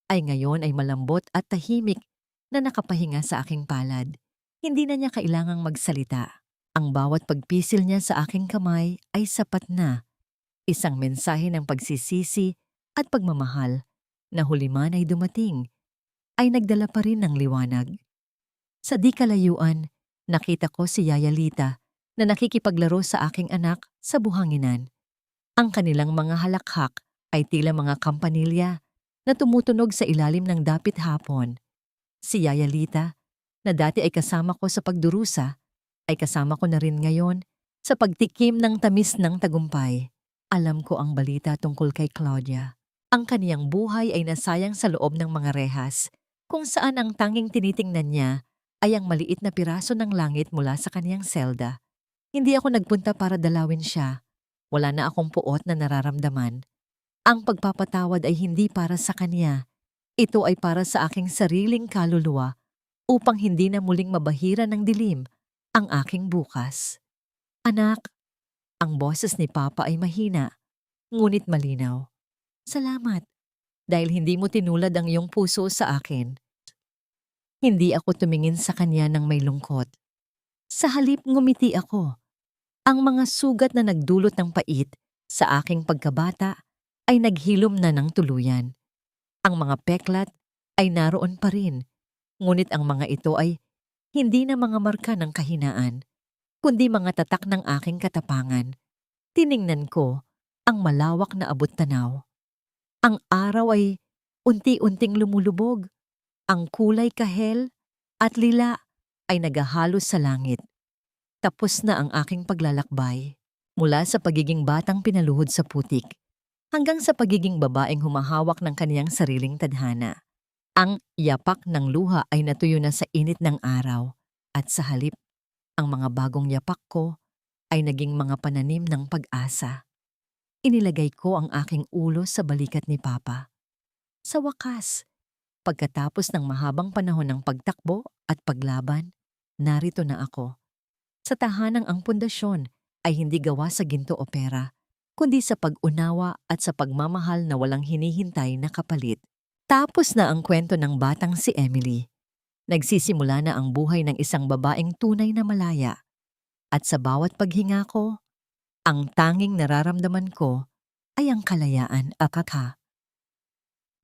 ay ngayon ay malambot at tahimik na nakapahinga sa aking palad. Hindi na niya kailangang magsalita. Ang bawat pagpisil niya sa aking kamay ay sapat na. Isang mensahe ng pagsisisi at pagmamahal na huli man ay dumating, ay nagdala pa rin ng liwanag. Sa di kalayuan, nakita ko si Yaya Lita na nakikipaglaro sa aking anak sa buhanginan. Ang kanilang mga halakhak ay tila mga kampanilya na tumutunog sa ilalim ng dapit hapon. Si Yaya Lita, na dati ay kasama ko sa pagdurusa, ay kasama ko na rin ngayon sa pagtikim ng tamis ng tagumpay. Alam ko ang balita tungkol kay Claudia. Ang kaniyang buhay ay nasayang sa loob ng mga rehas, kung saan ang tanging tinitingnan niya ay ang maliit na piraso ng langit mula sa kaniyang selda. Hindi ako nagpunta para dalawin siya. Wala na akong puot na nararamdaman. Ang pagpapatawad ay hindi para sa kanya. Ito ay para sa aking sariling kaluluwa upang hindi na muling mabahira ng dilim ang aking bukas. Anak, ang boses ni Papa ay mahina, ngunit malinaw. Salamat, dahil hindi mo tinulad ang iyong puso sa akin. Hindi ako tumingin sa kanya ng may lungkot. Sa halip ngumiti ako. Ang mga sugat na nagdulot ng pait sa aking pagkabata ay naghilom na ng tuluyan. Ang mga peklat ay naroon pa rin, ngunit ang mga ito ay hindi na mga marka ng kahinaan, kundi mga tatak ng aking katapangan. Tiningnan ko ang malawak na abot-tanaw. Ang araw ay unti-unting lumulubog. Ang kulay kahel at lila ay naghahalos sa langit. Tapos na ang aking paglalakbay mula sa pagiging batang pinaluhod sa putik hanggang sa pagiging babaeng humahawak ng kaniyang sariling tadhana. Ang yapak ng luha ay natuyo na sa init ng araw at sa halip, ang mga bagong yapak ko ay naging mga pananim ng pag-asa. Inilagay ko ang aking ulo sa balikat ni Papa. Sa wakas, pagkatapos ng mahabang panahon ng pagtakbo at paglaban, narito na ako. Sa tahanang ang pundasyon ay hindi gawa sa ginto o pera, kundi sa pag-unawa at sa pagmamahal na walang hinihintay na kapalit. Tapos na ang kwento ng batang si Emily. Nagsisimula na ang buhay ng isang babaeng tunay na malaya. At sa bawat paghinga ko, ang tanging nararamdaman ko ay ang kalayaan at